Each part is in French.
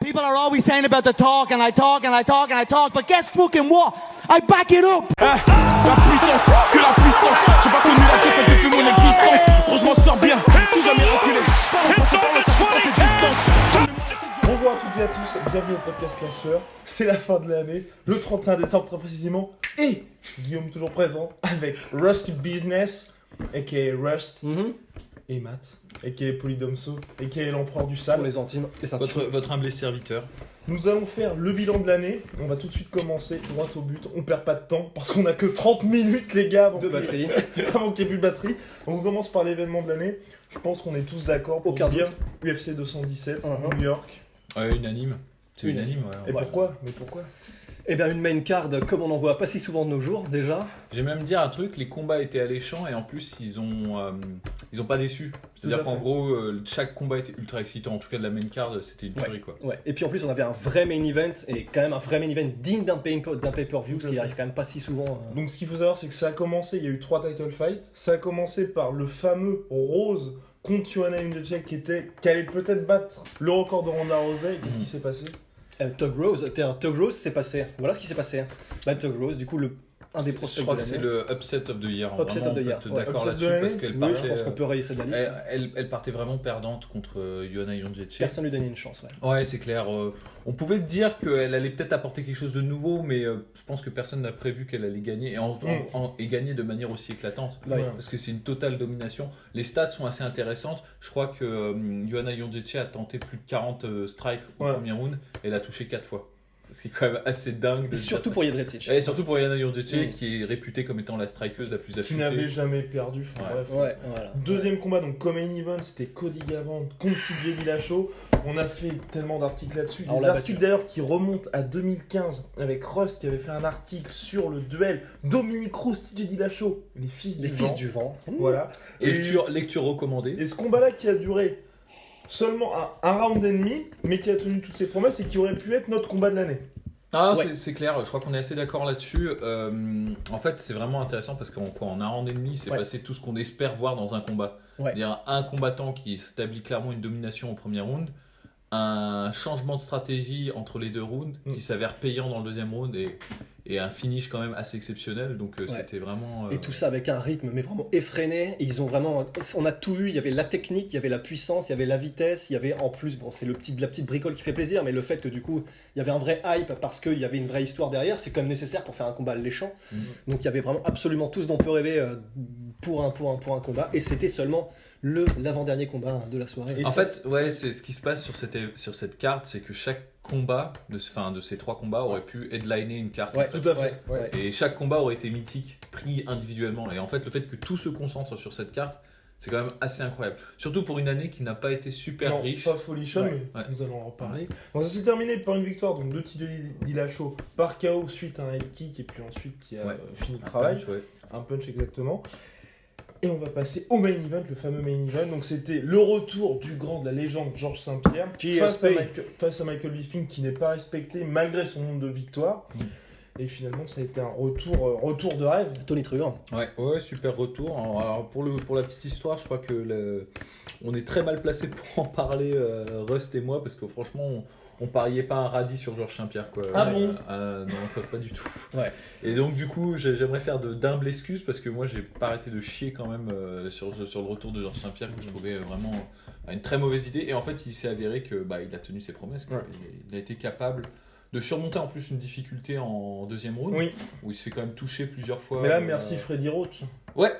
People are always saying about the talk, and I talk, and I talk, and I talk, but guess fucking what? I back it up! La puissance, que la puissance. J'ai pas connu la défaite depuis mon existence. Gros, je m'en sors bien, si jamais reculé. Bonjour à toutes et à tous, bienvenue au podcast Lâcheur. C'est la fin de l'année, le 31 décembre très précisément. Et Guillaume toujours présent avec Rusty Business, a.k.a. Rust, et Matt, a.k.a. Polydomso, a.k.a. l'empereur du Pour sale. les intimes. Votre humble serviteur. Nous allons faire le bilan de l'année. On va tout de suite commencer droit au but. On perd pas de temps parce qu'on a que 30 minutes les gars avant De batterie. avant qu'il n'y ait plus de batterie. Donc on commence par l'événement de l'année. Je pense qu'on est tous d'accord pour Aucun dire doute. UFC 217, Uh-huh. New York. Ouais, unanime. C'est unanime, ouais. Et pourquoi Mais pourquoi Eh bien, une main card comme on en voit pas si souvent de nos jours déjà. J'ai même dire un truc, les combats étaient alléchants et en plus ils ont pas déçu. C'est-à-dire Tout à qu'en fait. gros chaque combat était ultra excitant. En tout cas de la main card c'était une tuerie quoi. Ouais. Et puis en plus, on avait un vrai main event et quand même un vrai main event digne d'un pay-per-view, Tout ce à qui fait. arrive quand même pas si souvent. Donc ce qu'il faut savoir, c'est que ça a commencé, il y a eu 3 title fights. Ça a commencé par le fameux Rose contre Joanna Jędrzejczyk qui allait peut-être battre le record de Ronda Rousey. Et qu'est-ce qui s'est passé Tug Rose, c'est passé. Voilà ce qui s'est passé. Bah, Tug Rose, du coup, un des Je prospects crois de que c'est l'année. le upset of the year. Upset Vraiment, of the on peut year. être Ouais, d'accord upset de là-dessus l'année. parce qu'elle Oui, partait, je pense qu'on peut rayer ça de la liste. elle partait vraiment perdante contre Joanna Jędrzejczyk. Personne lui donnait une chance. Ouais. Ouais, c'est clair. On pouvait dire qu'elle allait peut-être apporter quelque chose de nouveau, mais je pense que personne n'a prévu qu'elle allait gagner et gagner de manière aussi éclatante. Ouais. Parce que c'est une totale domination. Les stats sont assez intéressantes. Je crois que Joanna Jędrzejczyk a tenté plus de 40 strikes au premier round et elle a touché 4 fois. Ce qui est quand même assez dingue. Et surtout pour Jedrzejczyk. Et surtout pour Joanna Jędrzejczyk qui est réputée comme étant la strikeuse la plus Qui affûtée. n'avait jamais perdu. Enfin, Ouais. bref. Ouais, voilà. Deuxième combat, donc comme main event, c'était Cody Garbrandt contre TJ Dillashaw. On a fait tellement d'articles là-dessus. Ah, on Des l'a articles battu. d'ailleurs qui remontent à 2015 avec Rust qui avait fait un article sur le duel Dominic Cruz, TJ Dillashaw, les fils Les du fils vent. du vent. Voilà. Lecture recommandée. Et ce combat-là qui a duré seulement un round et demi, mais qui a tenu toutes ses promesses et qui aurait pu être notre combat de l'année. Ah, Ouais. c'est clair, je crois qu'on est assez d'accord là-dessus. En fait, c'est vraiment intéressant parce qu'en un round et demi, c'est Ouais. passé tout ce qu'on espère voir dans un combat. Ouais. C'est-à-dire un combattant qui établit clairement une domination au premier round, un changement de stratégie entre les deux rounds qui s'avère payant dans le deuxième round et un finish quand même assez exceptionnel. Donc c'était vraiment... Et tout ça avec un rythme mais vraiment effréné. Et ils ont vraiment, on a tout eu. Il y avait la technique, il y avait la puissance, il y avait la vitesse, il y avait en plus, bon, c'est la petite bricole qui fait plaisir, mais le fait que du coup, il y avait un vrai hype parce qu'il y avait une vraie histoire derrière, c'est quand même nécessaire pour faire un combat alléchant. Donc il y avait vraiment absolument tout ce dont on peut rêver pour un combat. Et c'était seulement l'avant-dernier combat de la soirée. Et En ça, fait, ouais, c'est ce qui se passe sur cette carte, c'est que chaque combat, de ces 3 combats, aurait pu headliner une carte. Ouais, en fait. tout à fait. Ouais. Et chaque combat aurait été mythique, pris individuellement. Et en fait, le fait que tout se concentre sur cette carte, c'est quand même assez incroyable. Surtout pour une année qui n'a pas été super non, riche. pas folichonne, Ouais. mais Ouais. nous allons en reparler. Bon, ça s'est terminé par une victoire donc de TJ Dillashaw par KO suite à un head kick et puis ensuite qui a Ouais. fini le Un travail. punch, ouais. Un punch exactement. Et on va passer au main event, le fameux main event. Donc c'était le retour du grand, de la légende Georges Saint-Pierre face à Michael Bisping qui n'est pas respecté malgré son nombre de victoires. Et finalement ça a été un retour de rêve. Tony Truant. Ouais, super retour. Alors pour la petite histoire, je crois que on est très mal placé pour en parler, Rust et moi, parce que franchement, on pariait pas un radis sur Georges Saint-Pierre, quoi. Ah bon Non, pas du tout. Ouais. Et donc du coup, j'aimerais faire d'humbles excuses parce que moi, j'ai pas arrêté de chier quand même sur le retour de Georges Saint-Pierre que je trouvais vraiment une très mauvaise idée. Et en fait, il s'est avéré que il a tenu ses promesses, quoi. Ouais. Il a été capable de surmonter en plus une difficulté en deuxième round, Oui. où il se fait quand même toucher plusieurs fois. Mais là merci Freddy Roach. Ouais,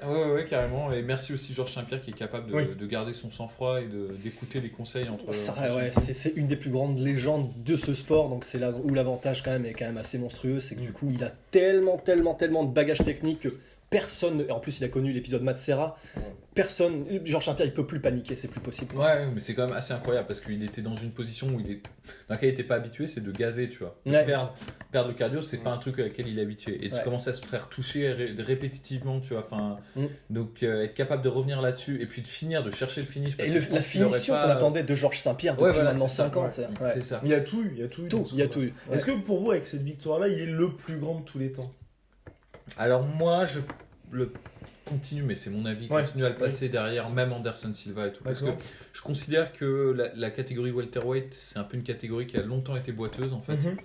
carrément. Et merci aussi Georges Saint-Pierre qui est capable Oui. de garder son sang-froid et d'écouter les conseils entre. C'est une des plus grandes légendes de ce sport, donc c'est là où l'avantage quand même est quand même assez monstrueux, c'est que du coup il a tellement de bagages techniques que personne, et en plus il a connu l'épisode Matt Serra, personne, Georges Saint-Pierre il peut plus paniquer, c'est plus possible. Ouais, mais c'est quand même assez incroyable parce qu'il était dans une position dans laquelle il n'était pas habitué, c'est de gazer, tu vois. Ouais. Perdre le cardio, c'est pas un truc à laquelle il est habitué. Et de Ouais. commencer à se faire toucher répétitivement, tu vois. Mm. Donc être capable de revenir là-dessus et puis de finir, de chercher le finish. Parce Et que je la pense qu'il aurait finition pas- qu'on attendait de Georges Saint-Pierre depuis Ouais, voilà, maintenant c'est ça, 5 ans, ouais. c'est C'est ça. Il y a tout eu, dans ce il y a combat. tout eu. Ouais. Est-ce que pour vous avec cette victoire là il est le plus grand de tous les temps? Alors moi, continue, mais c'est mon avis, Ouais. continue à le passer derrière même Anderson Silva et tout. Parce que D'accord. je considère que la catégorie welterweight, c'est un peu une catégorie qui a longtemps été boiteuse en fait. Mhm.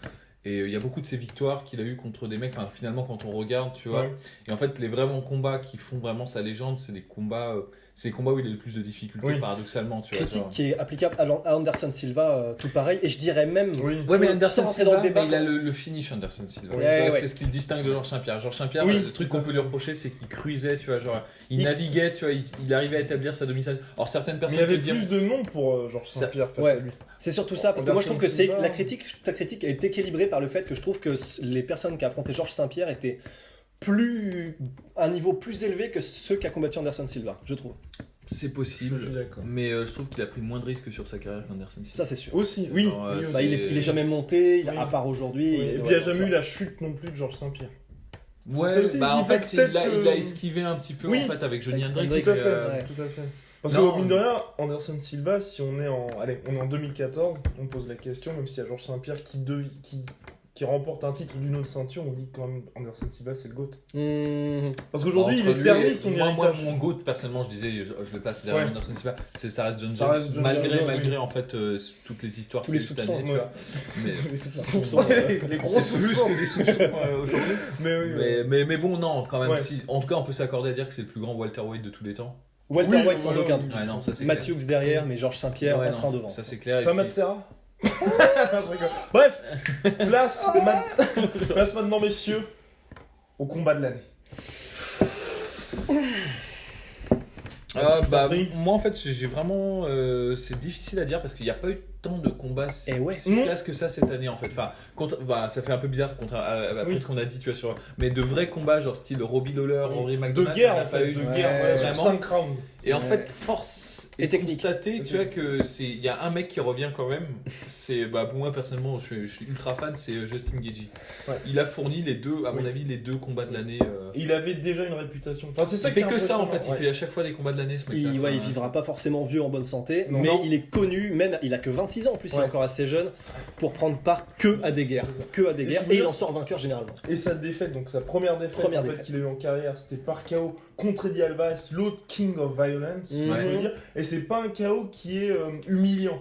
Et il y a beaucoup de ces victoires qu'il a eu contre des mecs, enfin finalement quand on regarde, tu vois. Ouais. Et en fait, les vraiment combats qui font vraiment sa légende, c'est des combats, c'est les combats où il a le plus de difficultés, Oui. paradoxalement, tu vois. Critique qui est applicable à Anderson Silva, tout pareil. Et je dirais même. Oui. Ouais, mais Sans Anderson rentrer dans Silva, le débat, mais il a le finish Anderson Silva. Ouais, Tu vois, ouais. C'est ce qui le distingue de Georges Saint-Pierre. Georges Saint-Pierre, Oui, le truc tout à qu'on peut fait. lui reprocher, c'est qu'il cruisait, tu vois, genre, il naviguait, tu vois, il arrivait à établir sa domination. Alors certaines Mais personnes il y avait te diront- plus de noms pour Georges Ça- Saint-Pierre face ouais. à lui. C'est surtout ça, parce que moi je trouve que Anderson c'est Silva. ta critique est équilibrée par le fait que je trouve que les personnes qui affrontaient Georges Saint-Pierre étaient à un niveau plus élevé que ceux qui a combattu Anderson Silva, je trouve. C'est Je possible, suis d'accord. mais je trouve qu'il a pris moins de risques sur sa carrière qu'Anderson Silva. Ça c'est sûr. Aussi, oui. Genre, oui, c'est- aussi. Bah, il est jamais monté, Oui. à part aujourd'hui. Oui. Et puis il n'y a jamais eu la chute non plus de Georges Saint-Pierre. Ouais, C'est ça aussi bah en qui fait fait, il peut-être a, que- il a esquivé un petit peu Oui. en fait avec Johnny Avec Hendricks. Hendricks, Tout à et, fait, ouais. tout à fait. Parce Non. que mine de rien, Anderson Silva, si on est en 2014, on pose la question, même s'il y a Georges Saint-Pierre qui remporte un titre d'une autre ceinture, on dit quand même Anderson Silva c'est le GOAT. Parce qu'aujourd'hui il Entre est lui terni et- son moi, héritage. mon GOAT, personnellement, je disais, je le place derrière Ouais. Anderson Silva, ça reste John Ça Jones, reste John malgré, Jones, malgré oui. en fait toutes les histoires Tous les qu'il y a eu cette soupçons, année, tu ouais. vois. Mais, Les soupçons, les gros c'est plus soupçons. que des soupçons aujourd'hui. Mais oui, oui. Mais bon, non, quand même, Ouais. si, en tout cas, on peut s'accorder à dire que c'est le plus grand welterweight de tous les temps. Walter Oui, White sans voilà, aucun oui. doute. Ouais, non, ça c'est Matthew Hughes derrière, mais Georges Saint-Pierre Ouais, un non, train devant. Ça c'est clair. et Pas puis- Matt Serra. Je rigole. Bref, place maintenant messieurs au combat de l'année. Bah, Oui. moi en fait j'ai vraiment c'est difficile à dire parce qu'il n'y a pas eu tant de combats si Eh ouais. classe que ça cette année en fait. Enfin, bah, ça fait un peu bizarre après Oui. ce qu'on a dit, tu vois, mais de vrais combats genre style Robbie Lawler, Oui. Rory De McDonald, guerre on a en pas fait, eu. de Ouais, guerre, voilà, sur vraiment. 5 rounds. Et en Ouais. fait force Et et technique. constater, tu vois, que il y a un mec qui revient quand même. C'est bah moi personnellement je suis ultra fan, c'est Justin Gaethje. Ouais. Il a fourni les deux, à mon Oui. avis, les deux combats de l'année. Il avait déjà une réputation. Enfin, c'est ça Il qui fait est que ça en fait, impressionnant, il fait à chaque fois des combats de l'année ce mec. Il vivra pas forcément vieux en bonne santé, Non. mais Non. il est connu, même il a que 26 ans en plus, il est Ouais. encore assez jeune, pour prendre part que à des guerres. C'est ça. Que à des Et guerres, ce que et je il veux en sort vainqueur généralement. Et sa défaite, donc sa première défaite, en fait, qu'il a eu en carrière, c'était par KO contre Eddie Alvarez, l'autre King of Violence, Mhm. on peut dire. Et c'est pas un KO qui est humiliant.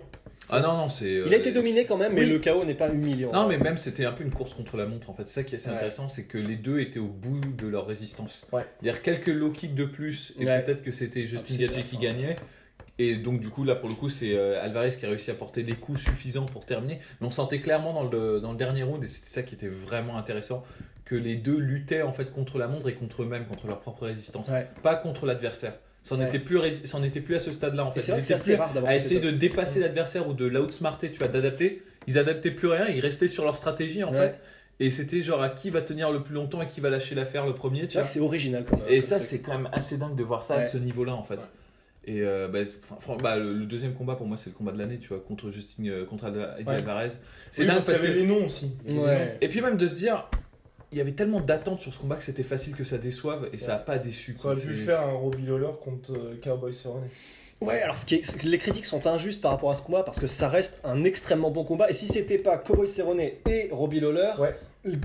Ah non, c'est. Il a été dominé quand même, mais oui. le KO n'est pas humiliant. Non, mais même c'était un peu une course contre la montre en fait. C'est ça qui est assez Ouais. intéressant, c'est que les deux étaient au bout de leur résistance. Ouais. C'est-à-dire quelques low kicks de plus, et Ouais. peut-être que c'était Justin c'est Gaethje clair, qui hein. gagnait. Et donc, du coup, là pour le coup, c'est Alvarez qui a réussi à porter des coups suffisants pour terminer. Mais on sentait clairement dans le dernier round, et c'était ça qui était vraiment intéressant, que les deux luttaient en fait contre la montre et contre eux-mêmes, contre leur propre résistance, Ouais. pas contre l'adversaire. Ça Ouais. n'était plus à ce stade-là en Et fait. c'est vrai Ils que c'est étaient assez plus rare d'avoir à cette essayer de étape. dépasser l'adversaire ou de l'outsmarter, tu vois, d'adapter. Ils adaptaient plus rien, ils restaient sur leur stratégie en Ouais. fait. Et c'était genre à qui va tenir le plus longtemps et qui va lâcher l'affaire le premier, tu C'est vrai vois. que c'est original comme Et comme ça, truc. c'est quand même assez dingue de voir ça à Ouais. ce niveau-là en fait. Ouais. Et le deuxième combat pour moi, c'est le combat de l'année, tu vois, contre Eddie Ouais. Alvarez. C'est Oui, dingue parce parce qu'il y que. avait les noms aussi. Il y avait les Ouais. noms. Et puis même de se dire, il y avait tellement d'attentes sur ce combat que c'était facile que ça déçoive et ça a pas déçu. Ça aurait quoi. pu C'est- faire un Robbie Lawler contre Cowboy Cerrone. Ouais, alors c'est que les critiques sont injustes par rapport à ce combat parce que ça reste un extrêmement bon combat. Et si c'était pas Cowboy Cerrone et Robbie Lawler, Ouais.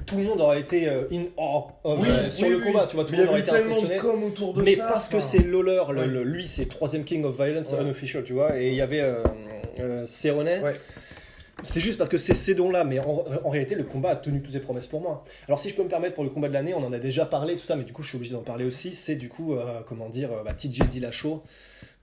tout le monde aurait été in awe sur le combat. Tu vois, tout Mais le il y monde aurait avait été tellement impressionné. de com autour de Mais ça. parce que enfin, c'est Lawler, Ouais. lui c'est troisième King of Violence Ouais. unofficial, tu vois, et il y avait Cerrone. Ouais. C'est juste parce que c'est ces dons-là, mais en réalité, le combat a tenu toutes ses promesses pour moi. Alors, si je peux me permettre, pour le combat de l'année, on en a déjà parlé, tout ça, mais du coup, je suis obligé d'en parler aussi. C'est du coup, TJ Dillashaw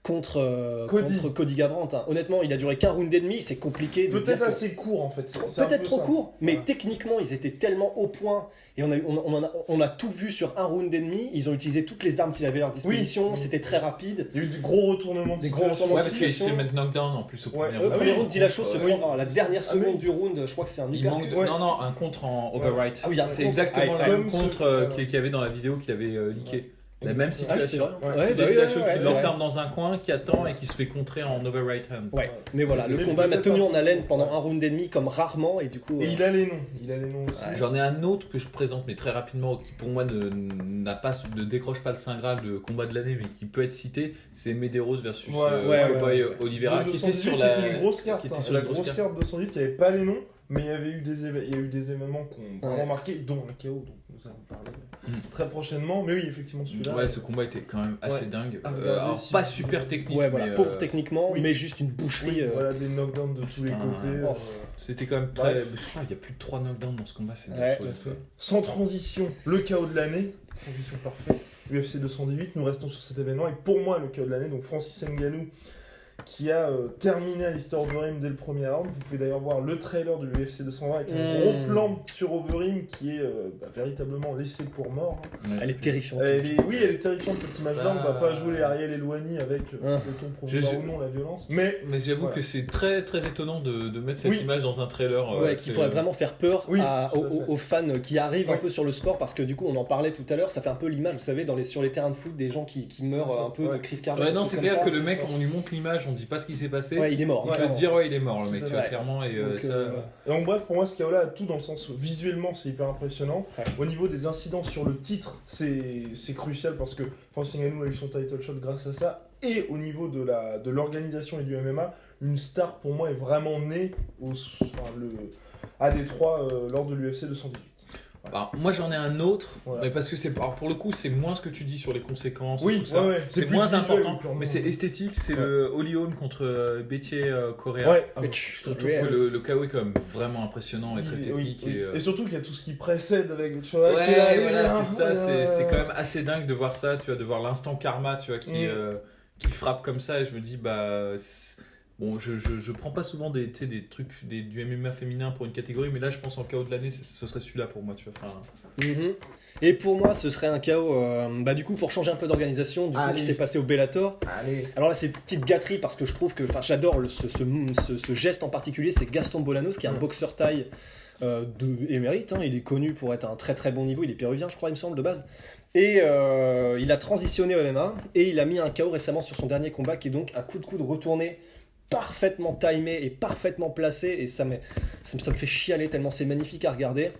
contre Cody Garbrandt. Hein. Honnêtement, il a duré qu'un round et demi, c'est compliqué de dire Peut-être que- assez court en fait. C'est un Peut-être peu trop ça. court, mais Voilà. techniquement, ils étaient tellement au point. Et on a tout vu sur un round et demi. Ils ont utilisé toutes les armes qu'ils avaient à leur disposition. Oui. C'était très rapide. Il y a eu des gros retournements de Des gros situation. retournements Ouais, de parce qu'il se situation. fait mettre knockdown en plus au Ouais. premier Le round. premier oui. round, Dillashaw se Ouais. prend à la dernière Ah seconde oui. du round. Je crois que c'est un Il hyper. manque Ouais. non, un contre en overright. Ah oui, il y a un C'est contre. exactement Ah, le même comme contre ce- qu'il y avait dans la vidéo qu'il avait leaké. La même Ah oui, c'est situation. vrai. Ouais. Ouais, C'est bah oui, Dillashaw ouais, qui c'est l'enferme dans un coin, qui attend et qui se fait contrer en overright hand. Ouais, mais voilà, le C'est- combat c'est m'a tenu ça. en haleine pendant un round et demi comme rarement et du coup. Et il a les noms. Il a les noms aussi. J'en ai un autre que je présente, mais très rapidement, qui pour moi ne décroche pas le Saint Graal de combat de l'année, mais qui peut être cité. C'est Medeiros versus Ouais, ouais, Cowboy ouais. Oliveira, De qui 218, était sur la qui était une grosse carte. qui était hein. sur La une grosse grosse carte. carte de 218, il n'y avait pas les noms. mais il y a eu des événements qui ont vraiment marqué, dont un KO dont nous allons parler très prochainement. Mais oui, effectivement, celui-là. Ouais, ce combat était quand même assez dingue. Regardez Alors, si pas vous super voulez. technique. Ouais, voilà, mais, pauvre techniquement, oui. mais juste une boucherie. Oui, voilà, des knockdowns de tous les putain. côtés. Oh. C'était quand même très. Bref. Je crois qu'il y a plus de 3 knockdowns dans ce combat. C'est Ouais, dingue. Tout à fait. Sans transition, le KO de l'année. Transition parfaite. UFC 218, nous restons sur cet événement. Et pour moi, le KO de l'année, donc Francis Ngannou, qui a terminé à l'histoire Overeem dès le premier round. Vous pouvez d'ailleurs voir le trailer de l'UFC 220 avec un gros plan sur Overeem qui est véritablement laissé pour mort. Ouais. Elle est terrifiante. Elle est terrifiante cette image-là. On va pas jouer Ariel Elouani avec le ton promouvoir Je- ou non la violence. Mais J'avoue Voilà. que c'est très très étonnant de mettre cette Oui. image dans un trailer. Ouais, qui pourrait vraiment faire peur Oui, tout à fait. aux fans qui arrivent un Ouais. peu sur le sport, parce que du coup on en parlait tout à l'heure, ça fait un peu l'image, vous savez, sur les terrains de foot, des gens qui meurent C'est ça, un peu de ouais. crise cardiaque. Ouais, non, des c'est trucs clair comme que ça. le mec, on lui montre l'image, on dit pas ce qui s'est passé. Ouais, il est mort. Il peut clairement. se dire, ouais, il est mort le mec, Tout à tu vois, fait. clairement. Et Donc, ça. Et donc bref, pour moi, ce KO-là a tout dans le sens visuellement, c'est hyper impressionnant. Ouais. Au niveau des incidences sur le titre, c'est crucial parce que Francis Ngannou a eu son title shot grâce à ça. Et au niveau de l'organisation et du MMA, une star pour moi est vraiment née à Détroit lors de l'UFC 218. Alors, moi j'en ai un autre, Voilà. mais parce que alors, pour le coup c'est moins ce que tu dis sur les conséquences et Oui, tout ça. ouais, C'est plus moins visuel, important, purement. mais c'est esthétique. C'est Ouais. le Holly Holm contre Bétier Correa. Ouais, ah, Mais Je trouve Ouais. que le KO est quand même vraiment impressionnant et très technique. oui. Et, Et surtout qu'il y a tout ce qui précède avec. Tu vois, ouais, qu'il a- voilà, c'est ça. euh, C'est quand même assez dingue de voir ça, tu vois, de voir l'instant karma, tu vois, qui frappe comme ça. Et je me dis, bah. Bon, je prends pas souvent des trucs du MMA féminin pour une catégorie, mais là je pense en KO de l'année, ce serait celui-là pour moi, tu vois. Enfin, Mhm. Et pour moi, ce serait un KO, du coup, pour changer un peu d'organisation, du coup, Allez. qui s'est passé au Bellator. Allez. Alors là, c'est une petite gâterie parce que je trouve que, j'adore ce geste en particulier, c'est Gaston Bolanos, qui est un boxeur thaï de émérite, hein, il est connu pour être à un très très bon niveau, il est péruvien, je crois, il me semble, de base. Et il a transitionné au MMA, et il a mis un KO récemment sur son dernier combat, qui est donc un coup de coude retourné, parfaitement timé et parfaitement placé, et ça me fait chialer tellement c'est magnifique à regarder.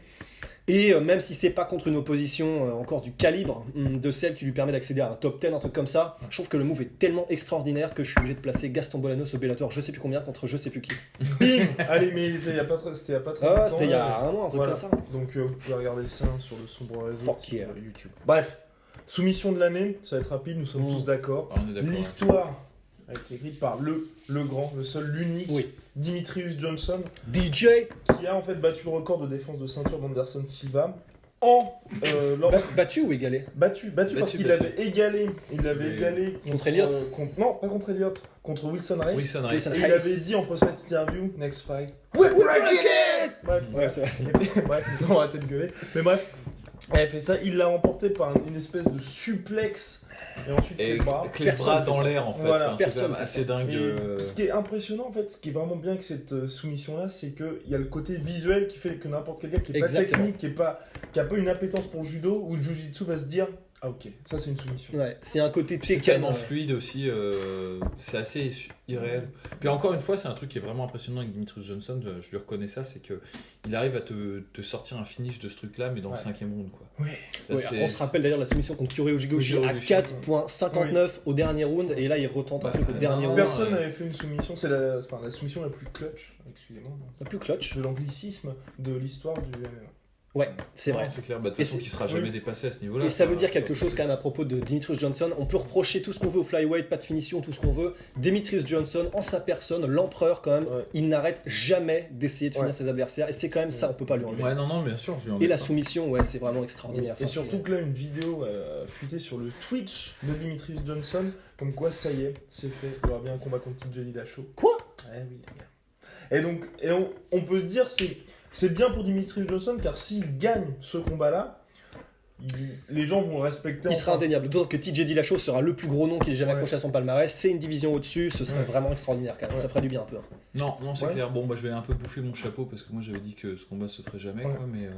Et même si c'est pas contre une opposition encore du calibre de celle qui lui permet d'accéder à un top 10, un truc comme ça, je trouve que le move est tellement extraordinaire que je suis obligé de placer Gaston Bolanos au Bellator, je sais plus combien, contre je sais plus qui. Bim. Allez, mais c'était il y a pas très Ah, longtemps. c'était il y a un mois, un truc Voilà. comme ça. Donc vous pouvez regarder ça sur le sombre réseau Fuck sur yeah. YouTube. Bref, soumission de l'année, ça va être rapide, nous sommes tous d'accord. on est d'accord. L'histoire a été écrite par le grand, le seul, l'unique, Oui. Dimitrius Johnson, DJ qui a en fait battu le record de défense de ceinture d'Anderson Silva lors battu ou égalé? battu parce qu'il battu. l'avait égalé. Il l'avait Mais- égalé Contre Elliott non, pas contre Elliott, contre Wilson Reis. Wilson Reis. Wilson Et il Reis. avait dit en post-fight interview, next fight. We're breaking it! Bref, Ouais, c'est vrai. bref, on va arrêter de gueuler. Mais bref, elle a fait ça, il l'a remporté par une espèce de suplex. Et ensuite, Et les bras. avec les Personne bras fait dans ça. l'air en fait. Voilà, Enfin, c'est personne quand même fait assez ça. dingue. Et ce qui est impressionnant en fait, ce qui est vraiment bien avec cette soumission-là, c'est qu'il y a le côté visuel qui fait que n'importe quel gars qui est pas Exactement. technique, qui a pas une appétence pour le judo ou le jujitsu va se dire ah ok, ça c'est une soumission. Ouais, c'est un côté Puis c'est Tekken. tellement fluide aussi, c'est assez irréel. Puis encore une fois, c'est un truc qui est vraiment impressionnant avec Dimitrius Johnson, je lui reconnais ça, c'est que il arrive à te sortir un finish de ce truc-là, mais dans le 5e round quoi. Oui. Là, Ouais, c'est- on se rappelle d'ailleurs la soumission contre Kyohei Ujigoshi Kyohei à Ujigoshi. 4.59 au dernier round, et là il retente un Ouais, truc au ouais, dernier non, round. Personne n'avait fait une soumission, c'est la soumission la plus clutch, excusez-moi, Le plus clutch. de l'anglicisme de l'histoire du MMA. Ouais, c'est Non, vrai. c'est clair, bah, de toute Et façon, c'est- qui sera jamais oui. dépassé à ce niveau-là. Et ça quoi. veut dire quelque chose quand même à propos de Dimitrius Johnson. On peut reprocher tout ce qu'on veut au flyweight, pas de finition, tout ce qu'on veut. Dimitrius Johnson, en sa personne, l'empereur quand même, Ouais. il n'arrête jamais d'essayer de finir Ouais. ses adversaires. Et c'est quand même ça, on peut pas lui enlever. Ouais, non, bien sûr, je lui en Et la laisse pas. soumission, ouais, c'est vraiment extraordinaire. Et Enfin, surtout que là, une vidéo a fuité sur le Twitch de Dimitrius Johnson, comme quoi ça y est, c'est fait, il y aura bien un combat contre TJ Dillashaw. Quoi? Ouais, oui, les gars. Et donc, on peut se dire, c'est bien pour Dimitrius Johnson, car s'il gagne ce combat-là, les gens vont le respecter. il sera enfin. indéniable. D'autant que TJ Dillashaw sera le plus gros nom qu'il ait jamais Ouais. accroché à son palmarès. C'est une division au-dessus, ce serait Ouais. vraiment extraordinaire quand même. Ouais. Ça ferait du bien un peu. Non, c'est Ouais. clair. Bon, bah, je vais un peu bouffer mon chapeau parce que moi j'avais dit que ce combat se ferait jamais, Ouais. quoi, mais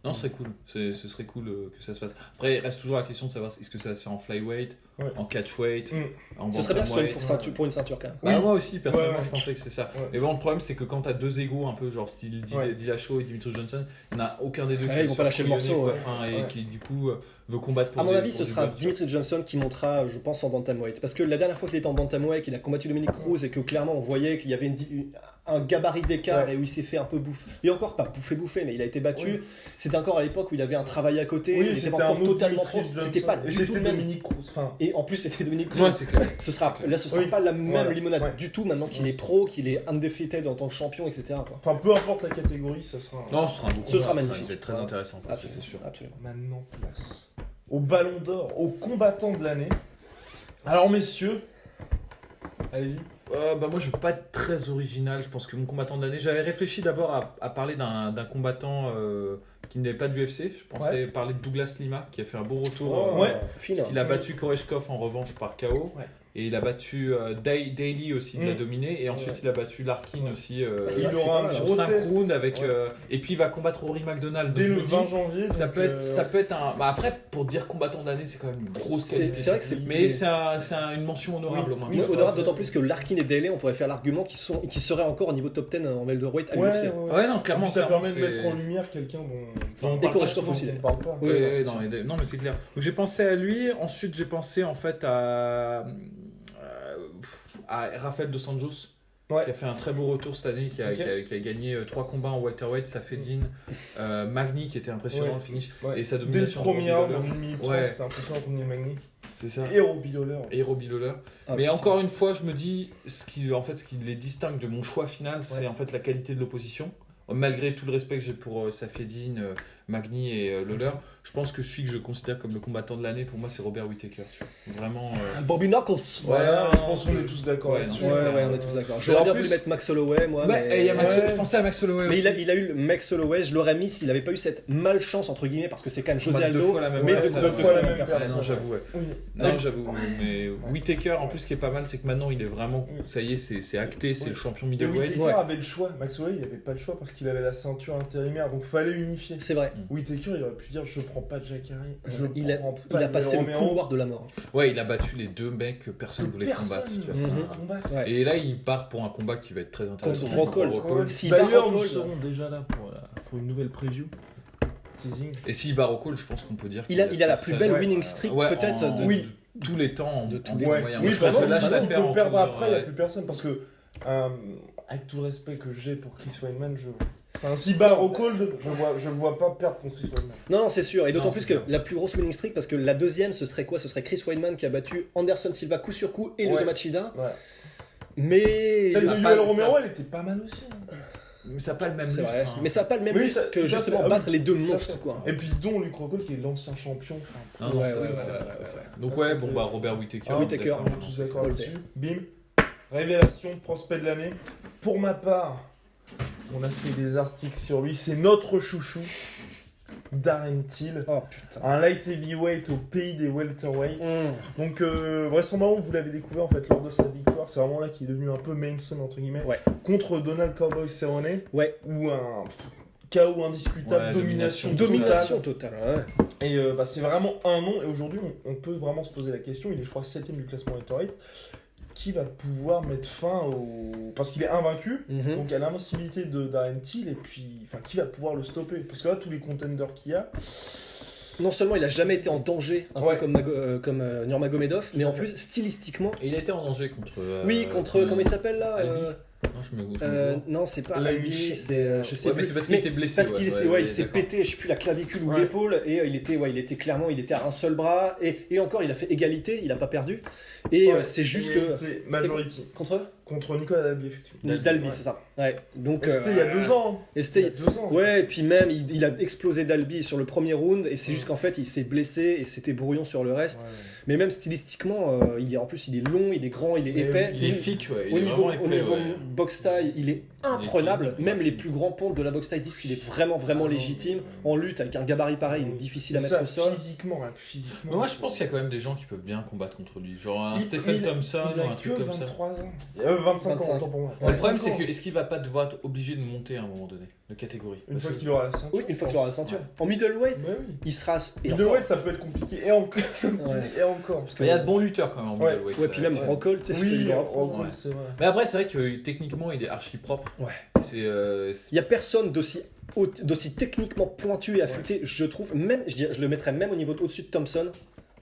non, ce serait cool. Ce serait cool que ça se fasse. Après, il reste toujours la question de savoir est-ce que ça va se faire en flyweight, Ouais. en catchweight, en Ce serait bien que ce soit bantamweight. pour une ceinture quand même. Bah, Oui. moi aussi, personnellement, Ouais, ouais. je pensais que c'est ça. Ouais. Mais bon, le problème, c'est que quand t'as deux égos un peu genre style Ouais. Dillashaw et Dimitrius Johnson, il n'y en a aucun des deux Ouais, qui ils vont pas lâcher le morceau, quoi, ouais. enfin, et Ouais. qui du coup veut combattre pour À mon des- avis, pour ce du sera belt, tu Dimitrius Johnson qui montera, je pense, en bantamweight. Parce que la dernière fois qu'il était en bantamweight, qu'il a combattu Dominic Cruz et que clairement on voyait qu'il y avait un gabarit d'écart Ouais. et où il s'est fait un peu bouffer. Et encore pas bouffer, mais il a été battu. Oui. C'était encore à l'époque où il avait un travail à côté. Oui, il était c'était pas un encore autre totalement Demetrius propre. Johnson. C'était pas Et du c'était tout le même. Dominique Cruz. Enfin, Et en plus, c'était Dominique Cruz. Ouais, c'est clair. Ce sera Oui. pas la même Voilà. limonade Ouais. du tout maintenant qu'il est pro, qu'il est undefeated en tant que champion, etc. quoi. enfin, peu importe la catégorie, ça sera. Non, ce sera un beau Ce sera combat, magnifique. Ça va être très intéressant, ça, c'est sûr. Absolument. Maintenant, place au Ballon d'Or, au combattant de l'année. Alors, messieurs, allez-y. Moi, je vais pas être très original. Je pense que mon combattant de l'année. J'avais réfléchi d'abord à parler d'un combattant qui n'est pas de l'UFC. Je pensais parler de Douglas Lima, qui a fait un beau retour. Ouais. Fine. Il a battu Koreshkov en revanche par KO. Ouais. Et il a battu Daly aussi, il l'a dominé. Et ensuite, il a battu Larkin aussi c'est Il vrai que aura un c'est sur gros 5 test. rounds. Avec, Ouais. et puis, il va combattre Rory McDonald. Dès Donc, le je me 20 dis, janvier. ça donc, peut être un. Après, pour dire combattant de l'année, c'est quand même une grosse qualité. C'est vrai que c'est. Mais c'est une mention honorable au moins. Oui, honorable, d'autant plus que Larkin et Daly, on pourrait faire l'argument qu'ils seraient encore au niveau top 10 en welterweight à l'UFC. Ouais, non, Et clairement, puis ça clairement, permet de c'est- mettre en lumière quelqu'un dont. Dont- on Et parle Koreshkov pas aussi, souvent, on parle pas. Oui, Ouais, non, c'est non, sûr. non, mais c'est clair. Donc j'ai pensé à lui. Ensuite, j'ai pensé en fait à Rafael Dos Anjos, Ouais. qui a fait un très beau retour cette année, qui a, Ok. qui a gagné 3 combats en welterweight, Safedine, Magny qui était impressionnant Ouais. le finish, Ouais. et sa Dès le domination. premier de round, Robbie en Lawler. 1 minute 30, Ouais. c'était impressionnant contre Magny. C'est ça. Et Robbie Lawler. Et Robbie Lawler. Ah, Mais putain. encore une fois, je me dis, ce qui les distingue de mon choix final, c'est en fait la qualité de l'opposition. Malgré tout le respect que j'ai pour Safedine, Magny et Lawler, je pense que celui que je considère comme le combattant de l'année, pour moi, c'est Robert Whittaker. Tu vois. Vraiment. Bobby Knuckles. Voilà, Ouais, je pense qu'on est tous d'accord ouais, là-dessus. non, Ouais, c'est clair. on est tous d'accord. Et J'aurais en bien plus- voulu mettre Max Holloway, moi. Ouais, mais... et il y a Max Ouais. Holloway, je pensais à Max Holloway Mais aussi. il a eu le Max Holloway, je l'aurais mis s'il n'avait pas eu cette malchance, entre guillemets, parce que c'est quand même José Bah, deux Aldo, fois la même mais personne. deux fois la même personne. Ouais, non, j'avoue, ouais. Oui. Non, j'avoue, mais Whittaker, en plus, ce qui est pas mal, c'est que maintenant, il est vraiment, ça y est, c'est acté, c'est Oui. le champion Et middleweight. Whittaker Ouais. avait le choix. Max Holloway, il avait pas le choix parce qu'il avait la ceinture intérimaire, donc fallait unifier. C'est vrai. Whittaker, il aurait pu dire je prends pas Jacare, je Il a, prends il pas a passé le Romero. couloir de la mort. Ouais, il a battu les 2 mecs que personne Que voulait personne combattre. Tu vois. ne voulait Mhm. combattre. Ouais. Et là, il part pour un combat qui va être très intéressant. Contre Rockhold. Rockhold. S'il bat D'ailleurs, nous Rockhold- serons déjà là pour une nouvelle preview. Teasing. Et s'il bat Rockhold, je pense qu'on peut dire Il a la plus belle Ouais. winning streak, Ouais, peut-être, en- de... Oui. tous les temps, De en tous les les- moyens. Oui, Moi, je parce pense que que lâche maintenant, on l'affaire peut en perdre tournure, après, il n'y a ouais. plus personne. Parce que, avec tout le respect que j'ai pour Chris Weidman, enfin, si bat Rockhold, je le vois pas perdre contre Chris Weidman. Non, c'est sûr. Et d'autant Non, plus c'est que clair. la plus grosse winning streak, parce que la deuxième, ce serait quoi? Ce serait Chris Weidman qui a battu Anderson Silva coup sur coup et Ouais. Lyoto Machida. Ouais. Mais... Celle ça de a pas- Yoel Romero, ça- elle était pas mal aussi. hein. Mais ça n'a pas le même C'est lustre. vrai. hein. Mais ça n'a pas le même Oui, lustre ça- que tout à justement fait. Ah battre oui, les deux tout à monstres, fait. quoi. Et puis, dont Luke Rockhold, qui est l'ancien champion. Enfin, Non, non, Ouais, ça, ouais, c'est ouais, clair, ouais, ça, ouais, c'est ouais. clair. Donc ouais, bon bah Robert Whittaker. Whittaker, d'accord. on est tous d'accord Ok. là-dessus. Bim. Révélation, prospect de l'année. Pour ma part, on a fait des articles sur lui. C'est notre chouchou, Darren Till. Oh putain. Un light heavyweight au pays des welterweights. Donc vraisemblablement vous l'avez découvert en fait lors de sa victoire, c'est vraiment là qu'il est devenu un peu mainstream entre guillemets, Ouais. contre Donald Cowboy Cerrone, Ouais. ou un KO indiscutable, Ouais, domination Domination totale. Ouais. Et c'est vraiment un nom, et aujourd'hui on peut vraiment se poser la question, il est je crois 7ème du classement welterweight, qui va pouvoir mettre fin au... parce qu'il est invaincu, Mhm. donc à l'invincibilité de Darren Till, et puis enfin qui va pouvoir le stopper, parce que là tous les contenders qu'il y a, Non seulement il a jamais été en danger, un Ouais. peu comme Nurmagomedov, mais en plus stylistiquement. Et il a été en danger contre. Oui, contre comment il s'appelle là Albi. Non, je me Non, c'est pas La Albi, Michi- c'est je sais Ouais, mais plus. c'est parce qu'il était blessé. Parce qu'il s'est d'accord. pété, je sais plus la clavicule ou Ouais. l'épaule, et il était clairement, il était à un seul bras, et encore il a fait égalité, il a pas perdu, et Ouais, c'est juste il que était majority contre Nicolas Dalby effectivement. Dalby, ouais. c'est ça. Ouais. Donc Et c'était il y a 2 ans. Et Il y a c'était 2 ans. ouais, et puis même il a explosé Dalby sur le premier round, et c'est juste qu'en fait il s'est blessé et c'était brouillon sur le reste. Ouais. Mais même stylistiquement, il est en plus il est long, il est grand, il est Et épais. Il est fic, ouais. Il Au est niveau, vraiment au épais, niveau ouais. box taille, il est imprenable. Il est Même fini. les plus grands pontes de la box taille disent qu'il est vraiment Ah non. légitime. En lutte, avec un gabarit pareil, il est difficile à Mais mettre ça, au sol. physiquement, hein, physiquement. Mais moi, je pense qu'il y a quand même des gens qui peuvent bien combattre contre lui. Genre un Il- Stephen il- Thompson il ou a un que truc comme ça. 23 ans. 25 ans, 25. autant pour moi. Le problème, 25 c'est ans. que est-ce qu'il va pas devoir être obligé de monter à un moment donné de catégorie? Une Parce fois que- qu'il aura la ceinture. Oui, une fois qu'il aura la ceinture. Ouais. En middleweight, Mais oui. il sera. et Middleweight, encore- ça peut être compliqué. Et encore. comme tu Ouais. dis, et encore. parce que- Mais il y a de bons lutteurs quand même en Ouais. middleweight. Ouais, puis même Ouais. Rockhold, tu sais ce qu'il Oui, doit apprendre. Rockhold, ouais. c'est vrai. Mais après, c'est vrai que techniquement, il est archi propre. Ouais. C'est Il y a personne d'aussi techniquement pointu et affûté, je trouve. Même, je le mettrais même au niveau au-dessus de Thompson.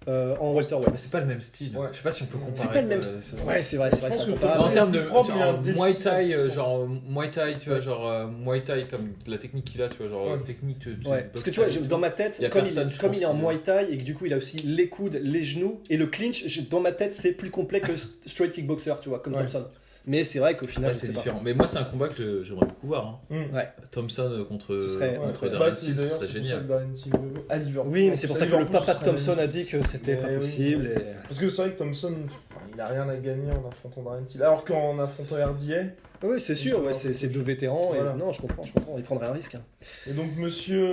en welterweight. Mais c'est pas le même style. Ouais. Je sais pas si on peut comparer. C'est pas le même. Ouais, c'est vrai, pense ça que compare. Mais en termes de Propre, mais un genre, déficit Muay de Thai, puissance. genre Muay Thai, tu vois, Ouais. genre Muay Thai comme la technique qu'il a, tu vois, genre Ouais. technique. Ouais, parce que tu vois, dans ma tête, Il y a comme personne, je comme pense, il est en qui- Muay Thai et que du coup il a aussi les coudes, les genoux et le clinch, dans ma tête c'est plus complet que straight kickboxer, tu vois, comme Ouais. Thompson. Mais c'est vrai qu'au final, Ouais, je c'est sais pas. différent. Mais moi, c'est un combat que j'aimerais beaucoup voir. Hein. Ouais. Thompson contre Ce serait- contre Ouais. Darren Bah, Till, ce d'ailleurs, serait c'est pour ça génial. que Darren Till veut à Liverpool. Oui, mais c'est pour ça que le Liverpool, papa ce de serait Thompson a magnifique. dit que c'était Mais pas oui. possible. Et... Parce que c'est vrai que Thompson, il a rien à gagner en affrontant Darren Till. Alors qu'en affrontant RDA, Oui, c'est sûr, ouais, c'est deux vétérans. Voilà. Et... Non, je comprends, il prendrait un risque. Hein. et donc monsieur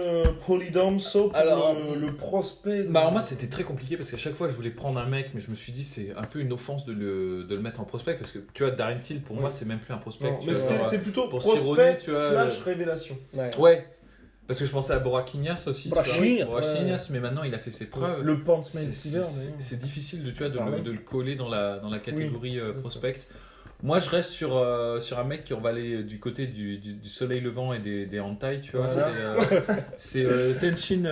Polydamso pour Alors, le prospect. Bah alors moi c'était très compliqué parce qu'à chaque fois je voulais prendre un mec mais je me suis dit c'est un peu une offense de le mettre en prospect parce que tu vois Darren Till pour moi c'est même plus un prospect. Non, tu mais vois, genre, c'est plutôt pour prospect Cerrone, tu vois, slash révélation. Ouais. Ouais, parce que je pensais à Boraquinhas aussi. tu vois. Boraquinhas, Boraquinhas, mais maintenant il a fait ses preuves. Le Pants Made C'est- Killer, c'est- d'ailleurs. c'est difficile de, tu vois, Ah ouais. de le coller dans la catégorie Oui. prospect. Moi, je reste sur un mec qui on va aller du côté du soleil levant et des hentai, tu vois. Voilà. C'est Tenshin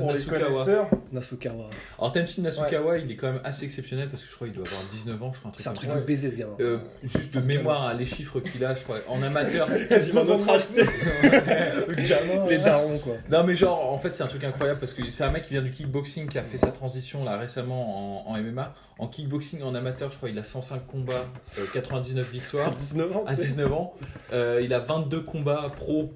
Pour les Nasukawa. connaisseurs, Nasukawa. Alors, Tenshin Nasukawa, il est quand même assez exceptionnel parce que je crois qu'il doit avoir 19 ans, je crois. C'est un truc comme de baiser ce gars. ça. Juste de Parce que- mémoire, hein, les chiffres qu'il a, je crois, en amateur. Quasiment notre âge, tu sais. le gamin. Les darons, quoi. Non mais genre en fait c'est un truc incroyable parce que c'est un mec qui vient du kickboxing qui a fait sa transition là récemment en MMA. En kickboxing en amateur je crois il a 105 combats, 99 victoires 19 ans, à tu sais. 19 ans. Il a 22 combats pro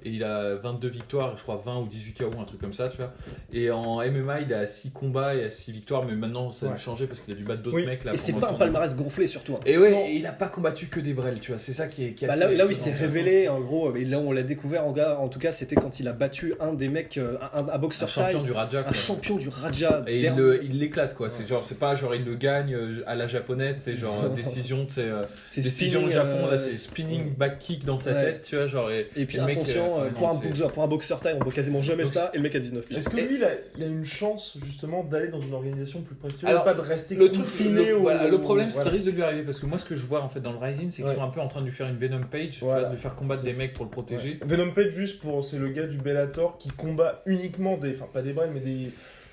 et il a 22 victoires, je crois 20 ou 18 KO, un truc comme ça, tu vois. Et en MMA, il a 6 combats et 6 victoires, mais maintenant ça a dû changer parce qu'il a dû battre d'autres Oui. mecs là. Et c'est pendant pas le un tournoi. palmarès gonflé surtout. Hein. Et ouais, Non. et il a pas combattu que des brels, tu vois. C'est ça qui est Bah, assez là où il étonnant. s'est révélé, en gros, et là où on l'a découvert, en tout cas, c'était quand il a battu un des mecs, un un boxeur champion thaï, du Raja. un quoi. champion du Raja. Et dernier. il l'éclate quoi, c'est genre c'est pas genre il le gagne à la japonaise, c'est genre décision, tu sais C'est décision spinning, au Japon là c'est spinning back kick dans sa ouais. tête, tu vois genre Et puis le mec, inconscient, ouais, pour, non, c'est- pour un boxeur thaï, on voit quasiment jamais Donc, ça, et le mec a 19 pieds. Est-ce que lui, il a une chance justement d'aller dans une organisation plus prestigieuse, Alors, pas de rester le truc, confiné le problème, ce voilà. qui risque de lui arriver, parce que moi, ce que je vois en fait dans le Rising, c'est qu'ils Ouais. sont un peu en train de lui faire une Venom Page, tu Voilà. vois, de lui faire combattre C'est des ça. mecs pour le protéger. Ouais. Venom Page, juste pour, c'est le gars du Bellator qui combat uniquement enfin pas des brels, mais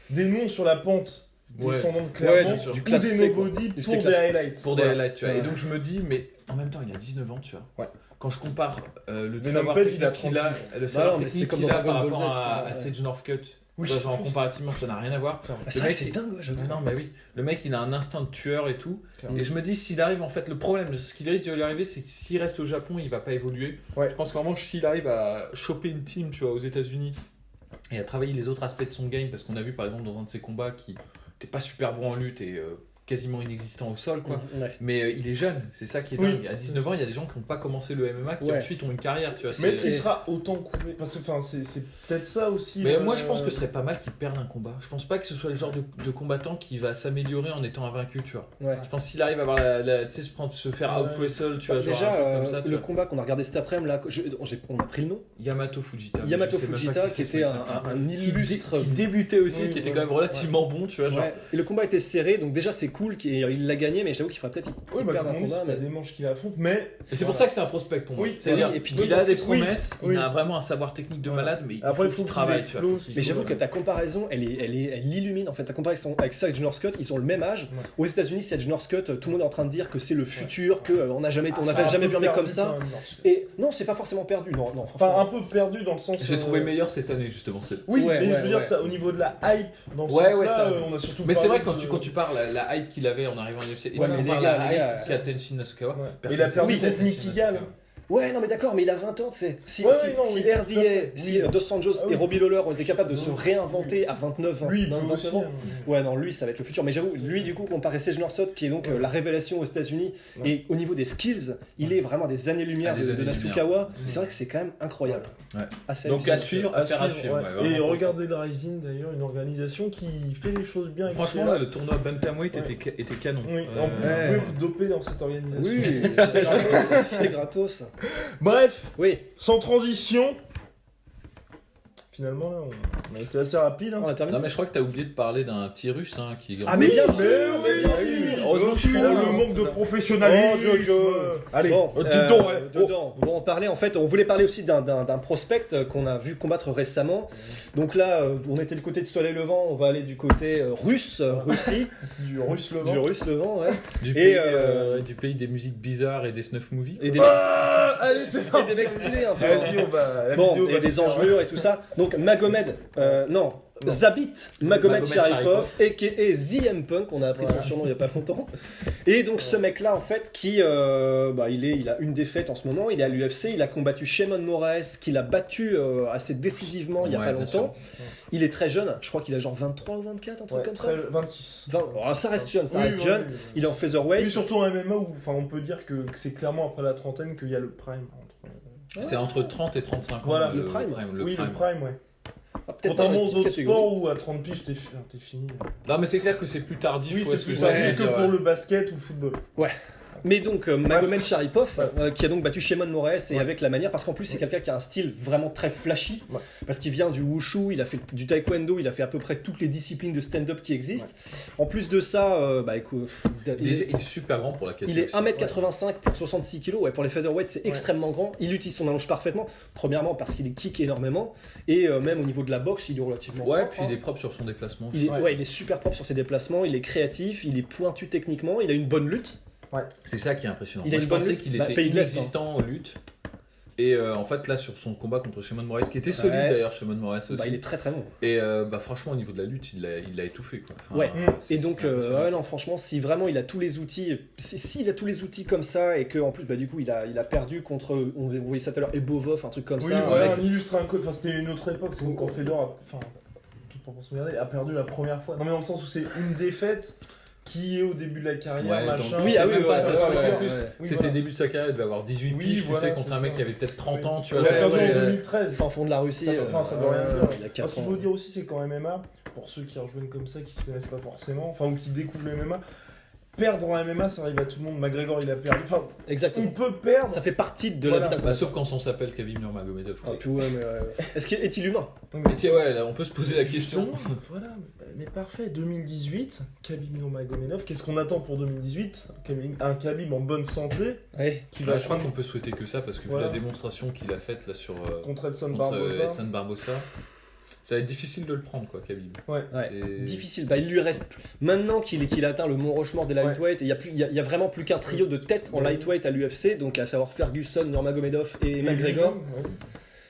des noms sur la pente Ouais. descendant Ouais, clairement, du ou classe des C, quoi. nobody Du pour C-class. des highlights. Pour des Voilà. highlights, tu vois. Ouais. Et donc je me dis, mais en même temps, il a 19 ans, tu vois. Ouais. Quand je compare le Venom savoir Page, technique il a qu'il a, 30 le savoir non, mais c'est technique comme qu'il dans a par Dragon Ball rapport Z, à ça, ouais. Sage Northcutt, Oui, tu vois, genre comparativement, ça n'a rien à voir. Ah, Le c'est vrai mec, que c'est dingue, ouais, j'avoue. Non, mais oui, le mec il a un instinct de tueur et tout. Clairement. Et je me dis, s'il arrive, en fait, le problème, ce qui risque de lui arriver, c'est que s'il reste au Japon, il va pas évoluer. Ouais. Je pense qu'en revanche, s'il arrive à choper une team, tu vois, aux États-Unis et à travailler les autres aspects de son game, parce qu'on a vu par exemple dans un de ses combats qui n'était pas super bon en lutte et quasiment inexistant au sol, quoi. Ouais. Mais il est jeune, c'est ça qui est Oui. dingue. À 19 ans, il y a des gens qui n'ont pas commencé le MMA qui Ouais. ensuite ont une carrière, tu vois. Mais c'est- il sera autant coupé, parce que enfin, c'est peut-être ça aussi. Mais moi, je pense que ce serait pas mal qu'il perde un combat. Je pense pas que ce soit le genre de combattant qui va s'améliorer en étant invaincu, tu vois. Ouais. Je pense qu'il arrive à avoir tu sais, se faire Ouais. out-wrestle, tu vois, genre Déjà, un truc comme ça. tu le vois. combat qu'on a regardé cet après-midi, là, on a pris le nom. Yamato Fujita. mais Yamato je sais même pas Fujita, qui qui c'est, ce était mec-là. un illustre. Qui débutait aussi, Oui, qui était ouais. quand même relativement bon, tu vois. Genre. Ouais. Et le combat était serré, donc déjà c'est cool qu'il l'a gagné, mais j'avoue qu'il faudrait peut-être Oui, qu'il bah, perde comme un on dit, combat. c'est Mais... des manches qu'il affronte, mais. Et c'est pour ça que c'est un prospect pour moi. Oui, C'est-à-dire, oui, et puis il a des oui, promesses, oui. il a vraiment un savoir technique de Ouais. malade, mais Après, il il faut faut qu'il travaille, qu'il tu vois. explose. Mais j'avoue que ta comparaison, elle illumine. En fait, ta comparaison avec Sage Northcutt, ils ont le même âge. Ouais. Aux États-Unis, Sage Northcutt, tout le monde est en train de dire que c'est le futur, que on n'a jamais, on Ça n'avait a jamais un vu peu un mec comme perdu ça. quand même, Northcutt. Et non, c'est pas forcément perdu. Non, non. Enfin, un franchement. peu perdu dans le sens. J'ai trouvé meilleur cette année, justement. Oui, Ouais, mais ouais, je veux dire, ouais. ça, au niveau de la hype, dans ce Ouais, sens-là, ouais, ça. on a surtout. Mais c'est vrai, parlé quand de- tu parles, la hype qu'il avait en arrivant à l'UFC, et Ouais, tu mais compares les gars, la les hype gars, qu'a Tenshin Nasukawa, Ouais. personne Il a ne perdu sait contre Tenshin Mickey Nasukawa. Gall. Ouais, non, mais d'accord, mais il a 20 ans, tu sais. Si Ouais, non, oui, tout à RDA, fait. si Oui. Dos Anjos Ah oui. et Robbie Lawler ont été capables de se Oui. réinventer à 29 ans, Lui, il peut 29 aussi. ans. hein. Ouais, non, lui, ça va être le futur. Mais j'avoue, lui, du coup, comparé à Sage Northcutt, qui est donc la révélation aux États-Unis, Ouais. et au niveau des skills, il est vraiment des années-lumière Ah, des de années-lumière. Nasukawa. C'est vrai que c'est quand même incroyable. Ouais. Assez Donc à hallucinant. suivre, affaire à suivre. ouais. ouais, Et vraiment. regardez le Rising d'ailleurs, une organisation qui fait les choses bien. avec Franchement, ses- là, le tournoi Bantamweight Ouais. était canon. Oui, en plus, Ouais. vous pouvez vous doper dans cette organisation. Oui, c'est gratos. C'est gratos. Bref, Oui. sans transition. Finalement, là, On a été assez rapide. Hein. On a terminé. Non, mais je crois que t'as oublié de parler d'un petit russe qui est. Ah, mais bien sûr, mais bien oui. sûr. Heureusement que je suis là, Le manque de professionnalisme. Allez, Bon, dedans, ouais. dedans. Bon, on voulait parler aussi d'un prospect qu'on a vu combattre récemment. Donc là, on était du côté de Soleil Levant, on va aller du côté Russie. Du russe levant. Du russe Levant, ouais. Du pays des musiques bizarres et des snuff movies. Et des Allez, c'est et des mecs stylés un peu. Vas-y, on va. la Bon, vidéo et va des se faire. engelures et tout ça. Donc Magomed, Zabit Magomed Sharipov, a.k.a. The M-Punk, on a appris son surnom il n'y a pas longtemps. Et donc ce mec-là, en fait, il a une défaite en ce moment, il est à l'UFC, il a combattu Shimon Moraes, qu'il a battu assez décisivement il n'y a pas longtemps. Il est très jeune, je crois qu'il a genre 23 ou 24, un truc comme ça. 26. Ça reste jeune, Oui. Il est en featherweight. Oui, surtout en MMA où on peut dire que c'est clairement après la trentaine qu'il y a le prime. C'est entre 30 et 35 ans. Voilà, le prime. Le prime, ouais. Peut-être pas Contrairement une aux petite autres catégorie. sports où à 30 piges t'es fini. Non, mais c'est clair que c'est plus tardif. Oui, ou c'est est-ce plus que tardif c'est- que pour le basket ou le football. Mais donc Magomed Sharipov, qui a donc battu Shimon Moraes, et avec la manière, parce qu'en plus c'est quelqu'un qui a un style vraiment très flashy, parce qu'il vient du wushu, il a fait du taekwondo, il a fait à peu près toutes les disciplines de stand-up qui existent. En plus de ça, écoute, Il est super grand pour la il catégorie. est 1m85 pour 66 kg, pour les featherweight c'est extrêmement grand, il utilise son allonge parfaitement, premièrement parce qu'il kick énormément, et même au niveau de la boxe il est relativement Ouais, propre, puis il est propre sur son déplacement. il est super propre sur ses déplacements, il est créatif, il est pointu techniquement, il a une bonne lutte. C'est ça qui est impressionnant. Il a Moi, une je bonne pensais lutte. qu'il Bah, était pays de l'Est, inexistant aux luttes. Et en fait, là, sur son combat contre Shimon Moraes, qui était solide Ouais. d'ailleurs, Shimon Moraes aussi. Il est très très bon. Et franchement, au niveau de la lutte, il l'a étuffé. Quoi. Enfin, Ouais. c'est Et donc, impressionnant. non, franchement, si vraiment il a tous les outils, s'il a tous les outils comme ça, et qu'en plus, du coup, il a perdu contre, on voyait ça tout à l'heure, Ebovov, un truc comme Oui, ça. voilà, un mec- un illustre un code. Enfin, c'était une autre époque. C'est quand Fedor, toute proportion gardée, a perdu la première fois. Non, mais dans le sens où c'est une défaite qui est au début de la carrière, Ouais, machin. donc, Oui, tu sais ah oui, même ouais, pas, ça ouais, se ouais, voit, ouais, en plus. ouais. Oui, C'était voilà. début de sa carrière, il devait avoir 18 Oui, piges, voilà, tu sais, contre c'est un mec ça. qui avait peut-être 30 ans, tu Il vois. a perdu c'est- en 2013. Fin fond de la Russie. Ça veut rien dire. Il y a Ce 4 qu'il ans. faut dire aussi, c'est qu'en MMA, pour ceux qui rejoignent comme ça, qui se connaissent pas forcément, ou qui découvrent le MMA, perdre en MMA, ça arrive à tout le monde. McGregor, il a perdu. Enfin, on Exactement. peut perdre. Ça fait partie de Voilà. la vie d'un Bah, sauf quand on s'appelle Khabib Nurmagomedov. Ah, puis ouais, mais, est-il humain? Et tiens, ouais, là, on peut se poser la question. Justement, voilà, mais parfait. 2018, Khabib Nurmagomedov. Qu'est-ce qu'on attend pour 2018 Un Khabib en bonne santé Ouais. qui Bah, va je crois prendre qu'on peut souhaiter que ça, parce que Voilà. vu la démonstration qu'il a faite là sur contre Edson contre, Barboza. Edson Barbosa, ça va être difficile de le prendre, quoi, Khabib. Ouais. Ouais. C'est- Difficile. Il lui reste maintenant qu'il a atteint le Mont Rochemort des lightweight, et il y a vraiment plus qu'un trio de tête en lightweight à l'UFC, donc à savoir Ferguson, Nurmagomedov et McGregor. Ouais.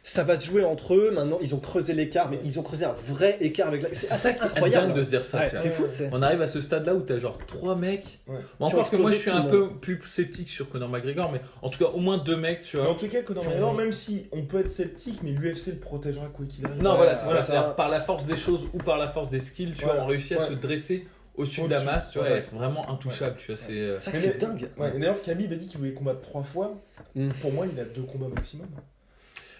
Ça va se jouer entre eux. Maintenant, ils ont creusé l'écart, mais ils ont creusé un vrai écart avec la. C'est ça qui est incroyable. dingue de se dire ça. Ouais, tu vois. c'est fou, c'est. On arrive à ce stade-là où t'as genre 3 mecs. Ouais. Bon, Tu encore que moi je exposer suis tout un le peu plus sceptique sur Conor McGregor, mais en tout cas au moins 2 mecs, tu Mais vois. en tout cas, Conor McGregor, même si on peut être sceptique, mais l'UFC le protégera quoi qu'il arrive. Non, Ouais, voilà, c'est ouais, ça. ça. C'est-à-dire, par la force des choses ou par la force des skills, tu vois, Ouais. on réussit à Ouais. se dresser au-dessus de la Au-dessus. masse, tu vois, Ouais. et être vraiment intouchable, tu vois. C'est. C'est vrai que Mais c'est dingue. Ouais, et d'ailleurs, Khabib a dit qu'il voulait combattre 3 fois. Mm. Pour moi, il a 2 combats maximum.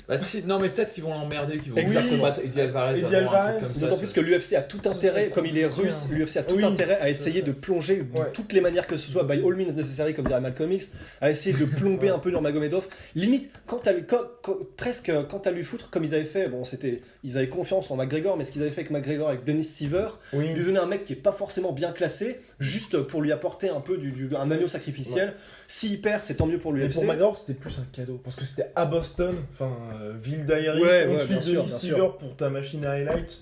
Bah, si, non, mais peut-être qu'ils vont l'emmerder, qu'ils vont Exactement. combattre Eddie Alvarez. Eddie avant, un Alvarez, truc comme ça, D'autant tu plus vois. que l'UFC a tout Ça, intérêt, c'est comme il est compliqué, russe, hein. l'UFC a tout Oui, intérêt à tout essayer à fait. de plonger de Ouais. toutes les manières que ce soit, by all means necessary, comme dirait Malcolm X, à essayer de plomber un peu Nurmagomedov. Limite, presque quand à lui foutre, comme ils avaient fait, ils avaient confiance en McGregor, mais ce qu'ils avaient fait avec McGregor, avec Dennis Siver, lui Oui. donner un mec qui est pas forcément bien classé, juste pour lui apporter un peu un agneau sacrificiel. S'il perd, c'est tant mieux pour Mais l'UFC. pour McGregor, c'était plus un cadeau. Parce que c'était à Boston, ville d'Aéry, Ouais, ouais, ensuite bien sûr, Denis bien Siver sûr. pour ta machine à highlight.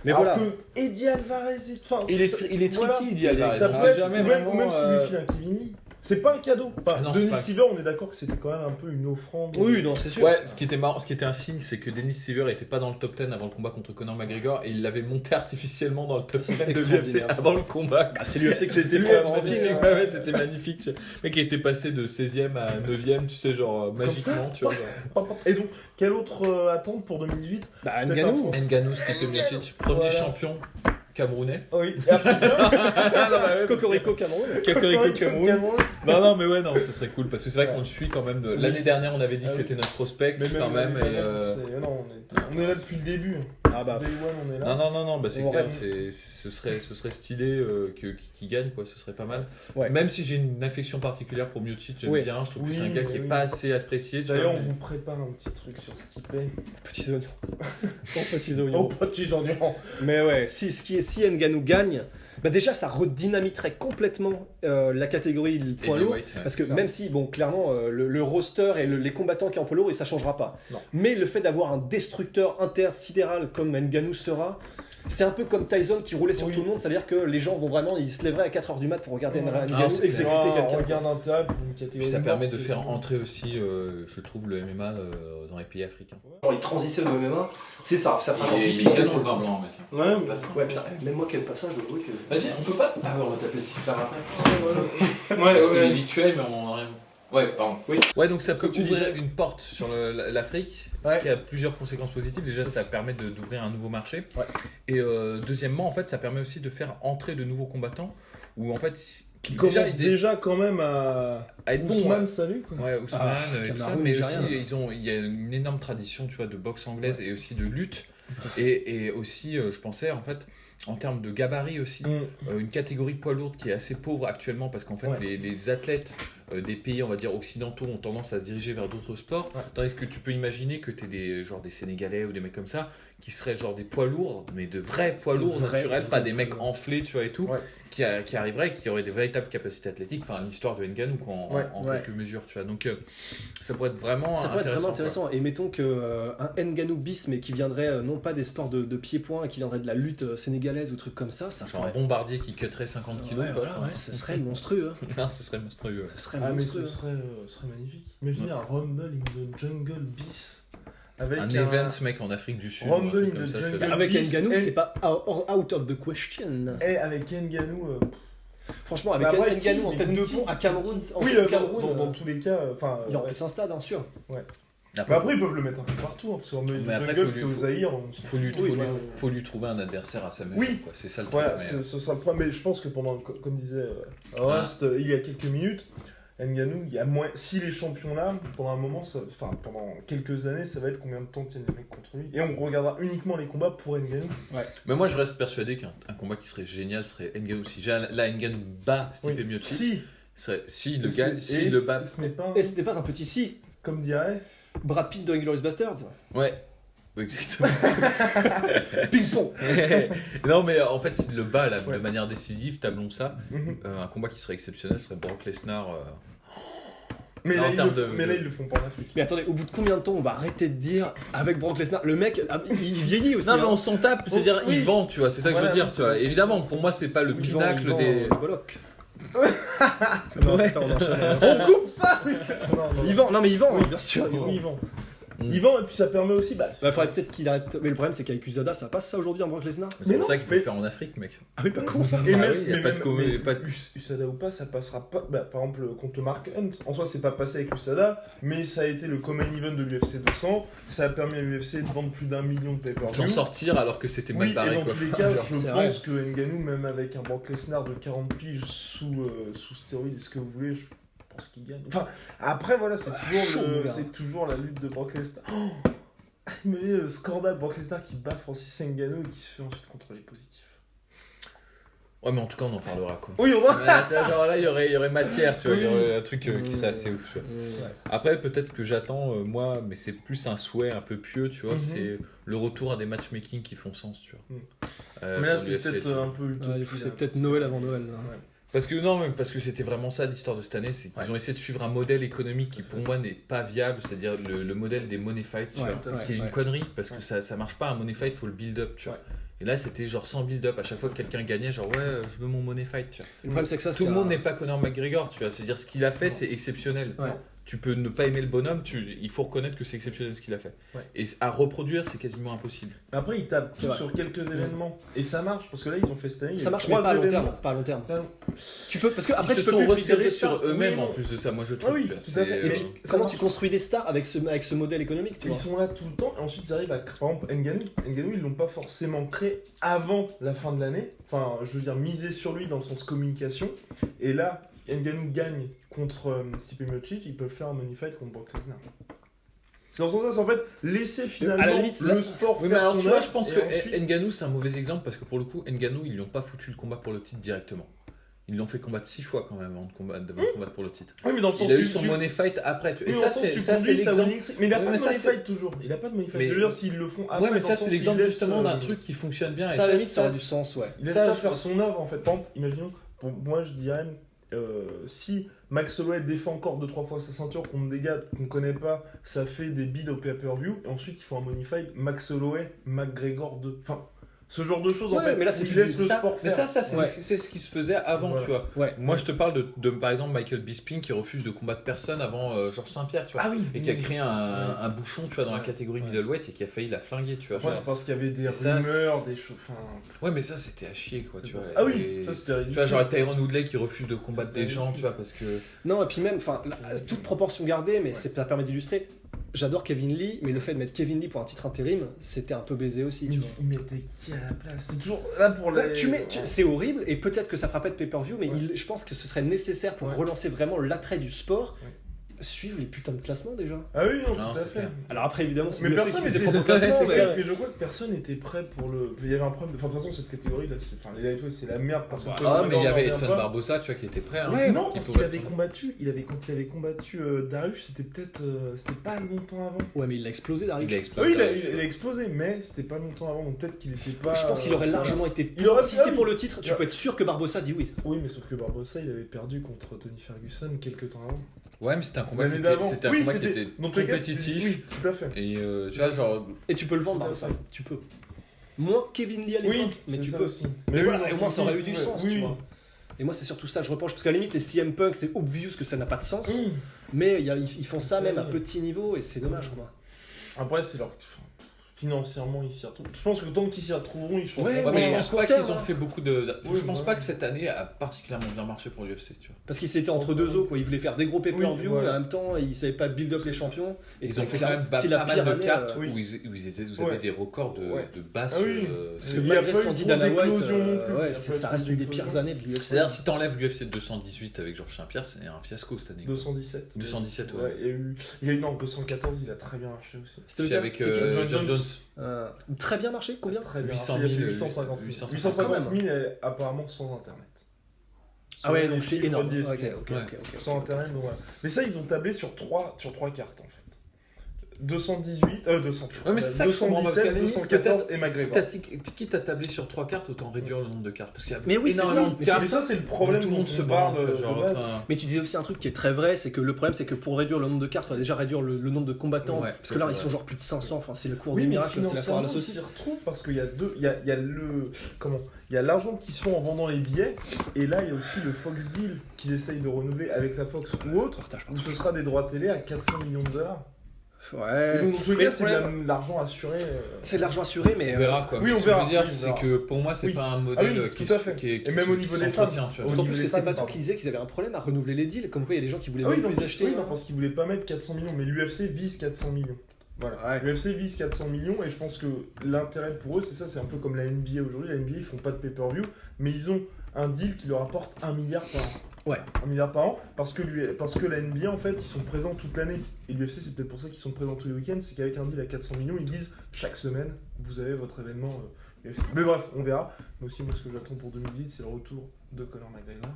Mais Alors voilà. que Eddie Alvarez est. Enfin, Il est voilà. tricky, Eddie Alvarez. Ça On peut sait être, jamais ou vraiment. même s'il lui file un Kivini, c'est pas un cadeau. Enfin, Ah non, c'est Denis pas- Siver, on est d'accord que c'était quand même un peu une offrande. Oui, non, c'est sûr. Ouais, ce qui était marrant, ce qui était un signe, c'est que Dennis Siver était pas dans le top 10 avant le combat contre Conor McGregor et il l'avait monté artificiellement dans le top 10 de l'UFC extraordinaire, ça. avant le combat. Bah, c'est l'UFC qui C'était s'était magnifique, pour avancer, hein. ouais, c'était magnifique. Le mec était passé de 16ème à 9ème, tu sais, genre magiquement, tu vois. genre. Et donc, quelle autre attente pour 2018 Bah, Peut-être Ngannou. un Ngannou, Stipe Miocic, premier Voilà. champion camerounais. Oui, et après, Cocorico Cameroun. Cocorico Cameroun. Non, mais ouais, non, ça serait cool parce que c'est vrai qu'on le suit quand même. L'année dernière, on avait dit que Ah oui. c'était notre prospect mais quand même. l'année Et, dernière, non, on est là depuis le début. Ah bah, Day One, on est là. Non, bah c'est On clair, aurait- ce serait stylé qu'il gagne, quoi, ce serait pas mal. Ouais. Même si j'ai une affection particulière pour Miocic, j'aime Oui. bien, je trouve que Oui, c'est un gars qui est oui. pas assez apprécié. Tu D'ailleurs, vois, on vous prépare un petit truc sur Stipe. petits oignons. Oh, petits Oh, oignons. petits oignons. Mais ouais, si Ngannou gagne, bah déjà ça redynamiterait complètement la catégorie poids lourd. Heavyweight, ouais. Parce que même si, bon, clairement, le roster et les combattants qui sont en poids lourd, et ça changera pas. Non. Mais le fait d'avoir un destructeur intersidéral comme Ngannou sera, c'est un peu comme Tyson qui roulait sur Oui. tout le monde, c'est-à-dire que les gens vont vraiment, ils se lèveraient à 4h du mat pour regarder Ouais. Ngannou c'est exécuter Ah, quelqu'un. regarde un table, une catégorie. Puis ça permet de morte, faire c'est- entrer aussi, je trouve, le MMA dans les pays africains. Genre, ils transitionnent au MMA, c'est ça fera genre 10 Il est piges. canon le vin blanc, mec. Ouais, Ouais, putain, même moi quel passage, je dois avouer que... Vas-y, on peut pas. Ah ouais, on va taper le super après. ouais, Parce qu'il est habituel, mais on en a rien. Ouais, pardon. Oui. Ouais, donc ça peut Comme tu ouvrir disais. une porte sur l'Afrique, Ouais. ce qui a plusieurs conséquences positives. Déjà, ça permet d'ouvrir un nouveau marché. Ouais. Et deuxièmement, en fait, ça permet aussi de faire entrer de nouveaux combattants, où en fait, Qui commence ils- déjà quand même à à être bons. Ousmane, salut quoi. Ouais, Ousmane, Ah, et tout ça, Cameroun, mais Nigérien. aussi il y a une énorme tradition, tu vois, de boxe anglaise et aussi de lutte, et aussi, je pensais en fait, en termes de gabarit aussi, une catégorie poids lourde qui est assez pauvre actuellement parce qu'en fait Ouais. les athlètes des pays, on va dire occidentaux, ont tendance à se diriger vers d'autres sports, Ouais. tandis que tu peux imaginer que tu es des Sénégalais ou des mecs comme ça qui seraient genre des poids lourds, mais de vrais poids lourds naturels, pas des mecs enflés, tu vois, et tout, Ouais. qui arriveraient, qui auraient des véritables capacités athlétiques, enfin l'histoire de Ngannou quoi, en Ouais, ouais. quelques mesures, tu vois. Donc ça pourrait être vraiment Ça pourrait être vraiment quoi. intéressant. Et mettons que un Ngannou bis, mais qui viendrait non pas des sports de pied-point, qui viendrait de la lutte sénégalaise ou trucs comme ça Genre un bombardier qui cutterait 50 kilos, Ouais, quoi. voilà, ouais, ce serait monstrueux. Hein. Non, ce serait monstrueux. Ce serait Ah mais monstrueux. ce serait magnifique. Imaginez un Rumble in the Jungle bis avec Un event, mec, en Afrique du Sud. Rumble ou un truc in comme the ça, je fais jungle. là. Avec bis, Ngannou, et- c'est pas out of the question. Et avec Ngannou. Franchement, avec Bah, après, Ngannou en qui- tête de qui- pont à Cameroun, Oui, Cameroun, dans tous les cas, enfin. il remplit un stade, hein, sûr. Mais après ils peuvent le mettre un peu partout, hein, parce que Rumble in Mais the après, Jungle faut c'était lui- au Zaïre. on s'en Faut lui, fout, faut, lui, ouais. faut lui trouver un adversaire à sa mesure. Oui. Quoi. C'est ça le truc. Voilà, mais, ce sera le problème. Mais je pense que pendant, comme disait Rust, il y a quelques minutes, Ngannou, il y a moins. S'il est champion là, pendant un moment, pendant quelques années, ça va être combien de temps tiennent les mecs contre lui. Et on regardera uniquement les combats pour Ngannou. mais moi, je reste persuadé qu'un combat qui serait génial serait Ngannou. Si là, Ngannou bat Stipe Oui. Miocic, s'il le Et gagne, c'est- s'il et le bat. Ce n'est pas, un- Et ce n'est pas un petit si. comme dirait. Brad Pitt de Inglourious Basterds. Ouais. Oui, exactement. Ping-pong. Non, mais en fait, s'il le bat là, Ouais. de manière décisive, tablons ça. Mhm. Un combat qui serait exceptionnel serait Brock Lesnar. Mais, Non, là, en ils termes le font- de- mais là, ils le font pas en Afrique. Mais attendez, au bout de combien de temps on va arrêter de dire avec Brock Lesnar, le mec, il vieillit aussi. Non, mais hein. on s'en tape, c'est-à-dire Oui. il vend, tu vois, c'est ça que Voilà, je veux dire. oui, Tu vois. c'est- Évidemment, c'est- pour moi, c'est pas le Il vend- pinacle il vend des. le Bollock. Non, Ouais. putain, on enchaîne. On coupe ça non, Il vend, non mais il vend, Oui. bien sûr. Il vend. Oui, ils vendent. Mm. Ils vendent, et puis ça permet aussi. Bah, Bah, faudrait peut-être qu'il arrête. Mais le problème, c'est qu'avec USADA, ça passe ça aujourd'hui en Brock Lesnar. C'est Mais pour non, ça qu'il faut mais- le faire en Afrique, mec. Ah oui, pas con ça. Et Ah même, oui, y a mais pas de même- com- mais pas de- USADA ou pas, ça passera pas. Bah, par exemple, contre Mark Hunt, en soi, c'est pas passé avec USADA, mais ça a été le common event de l'UFC 200. Ça a permis à l'UFC de vendre plus d'1 million de pay-per-view. S'en sortir alors que c'était mal Oui, barré, et dans quoi. tous les cas, je C'est pense que Ngannou, même avec un Brock Lesnar de 40 piges sous stéroïdes, est-ce que vous voulez, je pense qu'il gagne. Enfin, après, voilà, c'est chaud, mon gars. c'est toujours la lutte de Brock Lesnar. Oh, imaginez le scandale Brock Lesnar qui bat Francis Ngannou et qui se fait ensuite contrôler positif. Ouais, mais en tout cas, on en parlera, quoi. Oui, on va. Mais, tu vois, genre là, il y aurait matière, tu vois, il y Oui. aurait un truc qui serait assez ouf, tu vois. Après, peut-être ce que j'attends, moi, mais c'est plus un souhait un peu pieux, tu vois, Mhm. c'est le retour à des matchmaking qui font sens, tu vois. Mais là, pour c'est l'UFC, peut-être tu vois. un peu utopique. C'est peut-être Noël avant Noël. là. Parce que non, mais parce que c'était vraiment ça l'histoire de cette année, c'est qu'ils ont essayé de suivre un modèle économique qui pour moi n'est pas viable, c'est-à-dire le modèle des money fights, tu Ouais, vois, qui est une connerie parce que ça marche pas un money fight, faut le build up, tu vois. Ouais. Et là c'était genre sans build up, à chaque fois que quelqu'un gagnait, genre ouais, je veux mon money fight, tu vois. Le problème, c'est que ça, Tout le monde n'est pas Conor McGregor, tu vois, c'est-à-dire ce qu'il a fait c'est exceptionnel. Ouais. Tu peux ne pas aimer le bonhomme, il faut reconnaître que c'est exceptionnel ce qu'il a fait. Ouais. Et à reproduire, c'est quasiment impossible. Mais après, ils tapent C'est vrai. sur quelques événements. Et ça marche, parce que là, ils ont fait cette année. il y a Ça eu marche, mais 3 pas à long événements. terme. Pas à long terme. Ah non. Tu peux, parce que après, Ils tu se peux sont plus builder resserrés des sur stars. eux-mêmes Oui, en non. plus de ça, moi je trouve. Ah oui, tu vois, tout à fait. c'est, Et puis, Ça comment marche. tu construis des stars avec ce modèle économique, tu Ils vois. sont là tout le temps, et ensuite ils arrivent à. Par exemple, Ngannou, ils l'ont pas forcément créé avant la fin de l'année. Enfin, je veux dire, miser sur lui dans le sens communication. Et là, Ngannou gagne contre Stipe Miocic, ils peuvent faire un money fight contre Brock Lesnar. C'est dans ce sens, en fait, laisser finalement À la limite, le là- sport Oui, mais faire alors son tu vois, œuvre, je pense et que ensuite- Ngannou c'est un mauvais exemple parce que pour le coup, Ngannou ils lui ont pas foutu le combat pour le titre directement. Ils l'ont fait combattre 6 fois quand même avant de combattre pour le titre. Oui, mais dans le sens Il a eu tu- son tu- money fight après. oui, Et dans ça le sens, c'est tu ça c'est conduis sa l'exemple. winning streak. Mais il a Oui, pas mais de ça, money c'est- fight toujours. Il a pas de money fight. Mais- Je veux dire, s'ils le font après. Ouais, mais dans ça le sens c'est où l'exemple ils laissent, justement d'un truc qui fonctionne bien. Et Ça, à la limite, ça a ça- du sens, ouais. Il laisse Ça, ça je faire pense- son œuvre en fait. Par exemple, imaginons, pour moi je dirais, si Max Holloway défend encore 2-3 fois sa ceinture contre des gars qu'on connaît pas, ça fait des bids au pay-per-view, et ensuite il faut un money fight, Max Holloway, McGregor 2. Enfin, ce genre de choses en Ouais, fait. mais là, où c'est il laisse le Ça, sport mais faire. ça c'est Ouais. c'est ce qui se faisait avant, Voilà. tu vois. Ouais. Moi je te parle de par exemple Michael Bisping qui refuse de combattre personne avant Georges Saint-Pierre, tu vois. Ah oui. Et qui a créé un bouchon, tu vois, dans la Ouais. catégorie middleweight et qui a failli la flinguer, tu vois. Après, c'est parce qu'il y avait des Et ça, rumeurs, des choses. Enfin, Ouais, mais ça c'était à chier, quoi, tu vois. ah oui, Et- ça c'était Tu ridicule. vois, genre Tyron Woodley qui refuse de combattre C'était des gens, ridicule. tu vois, parce que. Non, et puis même, enfin, toute proportion gardée, mais ça permet d'illustrer. J'adore Kevin Lee, mais le fait de mettre Kevin Lee pour un titre intérim, c'était un peu baisé aussi, tu vois. Il mettait qui à la place? C'est toujours là pour Là, les. c'est horrible, et peut-être que ça fera pas de pay-per-view, mais je pense que ce serait nécessaire pour Ouais. relancer vraiment l'attrait du sport. Ouais. Suivre les putains de classements déjà. Ah oui, non, Non, tout à c'est fait. clair. Alors après, évidemment, c'est Mais l'UFC personne qui fait ses n'était propres classements, Ouais, c'est mais- ça. mais je crois que personne n'était prêt pour le. Il y avait un problème. Enfin, de toute façon, cette catégorie là, enfin, les lightweight, c'est la merde parce que. Ah, mais il y avait Edson Edson Barbosa, tu vois, qui était prêt. Hein, Ouais, non, qui parce pouvait qu'il avait être- combattu, quand il avait combattu Darius, c'était peut-être, c'était pas longtemps avant. Ouais, mais il a explosé, Darius. Il a Ah explosé. oui, il a explosé, mais c'était pas longtemps avant, donc peut-être qu'il était pas. Je pense qu'il aurait largement été. Il aurait- Si ah c'est oui. pour le titre, tu Ouais. peux être sûr que Barbosa dit oui. Oui, mais sauf que Barbosa, il avait perdu contre Tony Ferguson quelques temps avant. Ouais, mais c'était un combat qui L'année était, d'avant. c'était un Oui, combat qui c'était- était dans tous les cas, compétitif. Oui, tout à fait. Et tu vois, genre. Et tu peux le vendre, Barbosa. Tu peux. Moins Kevin Lee à l'époque, Oui, mais c'est tu ça peux. aussi. Mais oui, voilà, non, et au moins ça aurait oui, eu du ouais, sens, oui, tu oui. vois. Et moi, c'est surtout ça, je reproche. Parce qu'à la limite, les CM Punk, c'est obvious que ça n'a pas de sens. Oui. Mais ils font ça C'est même à vrai. petit niveau, et c'est dommage, quoi. Après, c'est leur. Financièrement, ils s'y retrouvent. Je pense que tant qu'ils s'y retrouveront, ils changeront. Ouais, Ouais, mais je à pense court pas terme, qu'ils ont hein. fait beaucoup de. Oui, Je pense voilà. pas que cette année a particulièrement bien marché pour l'UFC, tu vois. Parce qu'ils étaient entre deux eaux, quoi. Ils voulaient faire des gros pay-per-view, Oui, voilà. et en même temps, ils savaient pas build up les champions. Et Ils ont fait c'est quand même pas c'est la mal pire de année, cartes oui. où vous Ouais. avez des records Ouais. de basses. Ah oui. Parce que Il y a malgré pas ce eu qu'en dit trop Dana White, d'éclosions non plus. Il y ouais, a pas eu ça trop reste une des d'éclosions. pires années de l'UFC. C'est-à-dire, si t'enlèves l'UFC 218 avec Georges Saint-Pierre, c'est un fiasco cette année. 217. 217, ouais. Ouais, il y a eu non, 214, il a très bien marché aussi. C'était C'est lequel avec C'était qui John Jones. Très bien marché, combien Très bien. 800 Il a fait 000, 850 000. 850 850 000 est apparemment sans internet. Ah ouais, Selon donc les c'est chiffres énorme. d'ISP. Ok. Sans internet, donc voilà. Mais ça, ils ont tablé sur trois cartes en fait. 218, 200. Ouais, mais c'est ça que je comprends, parce qu'à la 217, limite, 214 et McGregor. Quitte à tabler sur 3 cartes, autant réduire le nombre de cartes. Parce qu'il y a Mais oui, c'est énormément ça. de Mais cartes. ça, c'est le problème tout le monde dont se on parle. parle de base. Mais tu disais aussi un truc qui est très vrai, c'est que le problème, c'est que pour réduire le nombre de cartes, il faut déjà réduire le nombre de combattants. Ouais, parce ça, que là, c'est ils sont vrai. genre plus de 500. Enfin, c'est le cours Oui, des mais miracles, c'est la foire à la financièrement, ils s'y saucisse. retrouvent parce qu'il y a deux, il y a le, comment, il y a l'argent qu'ils se font en vendant les billets, et là il y a aussi le Fox Deal qu'ils essayent de renouveler avec la Fox ou autre, où ce sera des droits télé à 400 millions de dollars. Et Ouais. donc dans tous les Mais cas, le c'est problème- de l'argent assuré. C'est de l'argent assuré, mais. On verra quoi. oui, Mais on ce que je verra, veux dire, oui, on c'est verra. que pour moi, c'est Oui. pas un Ah modèle oui, qui tout à fait. qui Et même au niveau des femmes. s'entretient, tu vois. D'autant Au plus niveau que des c'est fans, pas toi pardon. qui disais qu'ils avaient un problème à renouveler les deals. Comme quoi, il y a des gens qui voulaient Ah oui, même non, plus les acheter. oui, non, parce qu'ils voulaient pas mettre 400 millions, mais l'UFC vise 400 millions. Voilà. Ouais. L'UFC vise 400 millions et je pense que l'intérêt pour eux, c'est ça, c'est un peu comme la NBA aujourd'hui. La NBA, ils font pas de pay-per-view, mais ils ont un deal qui leur apporte 1 milliard par an. Ouais. 1 milliard par an, parce que la NBA, en fait, ils sont présents toute l'année. Et l'UFC, c'est peut-être pour ça qu'ils sont présents tous les week-ends, c'est qu'avec un deal à 400 millions, ils disent chaque semaine, vous avez votre événement UFC. Mais bref, on verra. Mais aussi, moi, ce que j'attends pour 2018, c'est le retour de Conor McGregor.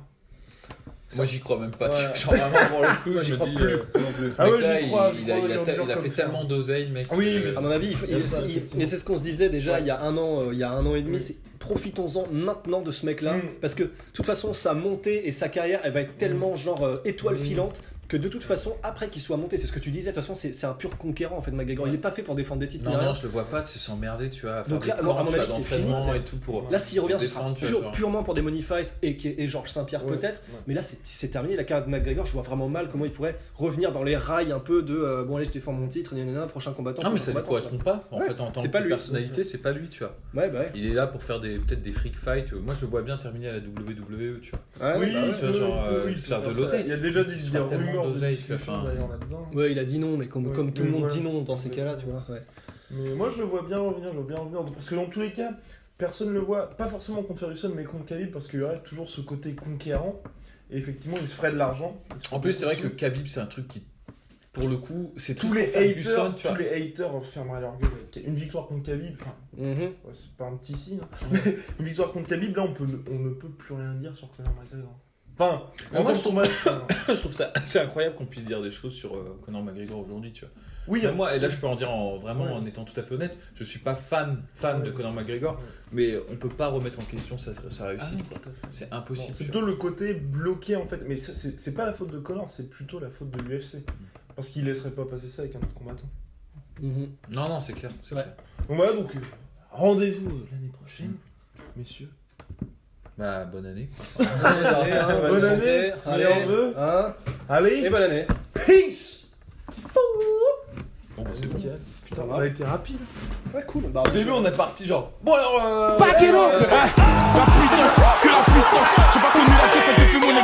Moi, j'y crois même pas. Ouais. Genre, vraiment, pour le coup, Moi, j'y je me crois dis. plus. Ce Ah ouais, mec-là, j'y crois, il j'y crois, a comme fait ça. tellement d'oseille, mec. Oui, mais À mon avis, Il y a ça, effectivement. mais c'est ce qu'on se disait déjà Ouais. il y a un an et demi, Oui. c'est profitons-en maintenant de ce mec-là, Mm. parce que de toute façon sa montée et sa carrière, elle va être tellement genre étoile Mm. filante que de toute façon après qu'il soit monté, c'est ce que tu disais, de toute façon c'est un pur conquérant en fait McGregor, il est pas fait pour défendre des titres. Non, ni rien. non, je le vois pas, c'est s'emmerder, tu vois. À faire Donc des là, camps, à mon tu vois, avis, c'est d'entraînement fini, et tout pour. Là s'il revient ce sera défendre, tu vois, genre. purement pour des money fights et Georges Saint-Pierre Ouais, peut-être, ouais. mais là c'est terminé, la carrière de McGregor, je vois vraiment mal comment il pourrait revenir dans les rails un peu de bon allez je défends mon titre, prochain combattant. Non, mais prochain ça lui combattant, correspond pas. En Ouais, fait, en tant c'est que pas lui. personnalité, c'est pas lui, tu vois. tu vois. Ouais bah ouais. Il est là pour faire peut-être des freak fights. Moi, je le vois bien terminer à la WWE, tu vois. Ouais, Oui, bah ouais. tu vois, genre, oui, faire c'est de ça. l'oseille. Il y a déjà des Il se fera tellement rumeurs de d'oseille, discussion enfin. d'ailleurs là-dedans. Ouais, il a dit non, mais comme Ouais, tout le mais monde voilà. dit non dans ces cas-là, tu vois. Ouais. Mais moi je le vois bien revenir, parce que dans tous les cas, personne ne le voit, pas forcément contre Ferguson, mais contre Khabib, parce qu'il y aurait toujours ce côté conquérant, et effectivement il se ferait de l'argent. Il se ferait En plus, c'est vrai beaucoup que de Khabib, c'est un truc qui pour le coup, c'est Tous triste les pour Ferguson, haters, tu vois. tous les haters fermeraient leur gueule. Une victoire contre Khabib, enfin, ouais, c'est pas un petit signe. Hein. Une victoire contre Khabib, là, on ne peut plus rien dire sur Conor McGregor. Enfin, Mais moi, je trouve Je trouve ça assez incroyable qu'on puisse dire des choses sur Conor McGregor aujourd'hui, tu vois. oui, Même moi, et là je peux en dire vraiment Ouais. en étant tout à fait honnête, je suis pas fan de Conor McGregor, Ouais. mais on peut pas remettre en question sa Ah réussite. non, tout à fait. C'est Non, impossible. c'est tu plutôt le côté bloqué en fait, mais c'est pas la faute de Conor, c'est plutôt la faute de l'UFC. Parce qu'il laisserait pas passer ça avec un autre combattant. vois. Non, c'est clair. C'est Ouais. clair. Donc voilà, donc l'année prochaine, messieurs. Bah, bonne année. Allez, hein, Bonne année, santé, meilleur allez, vœu. hein, Allez, et bonne année. peace. Bon, bah, c'est bon. Nickel. Putain, Ça on va. a été rapide. Ouais, cool. Bah, Au début, on est parti genre. Bon, alors. Back it up! La puissance, que la puissance. J'ai pas connu la défaite depuis mon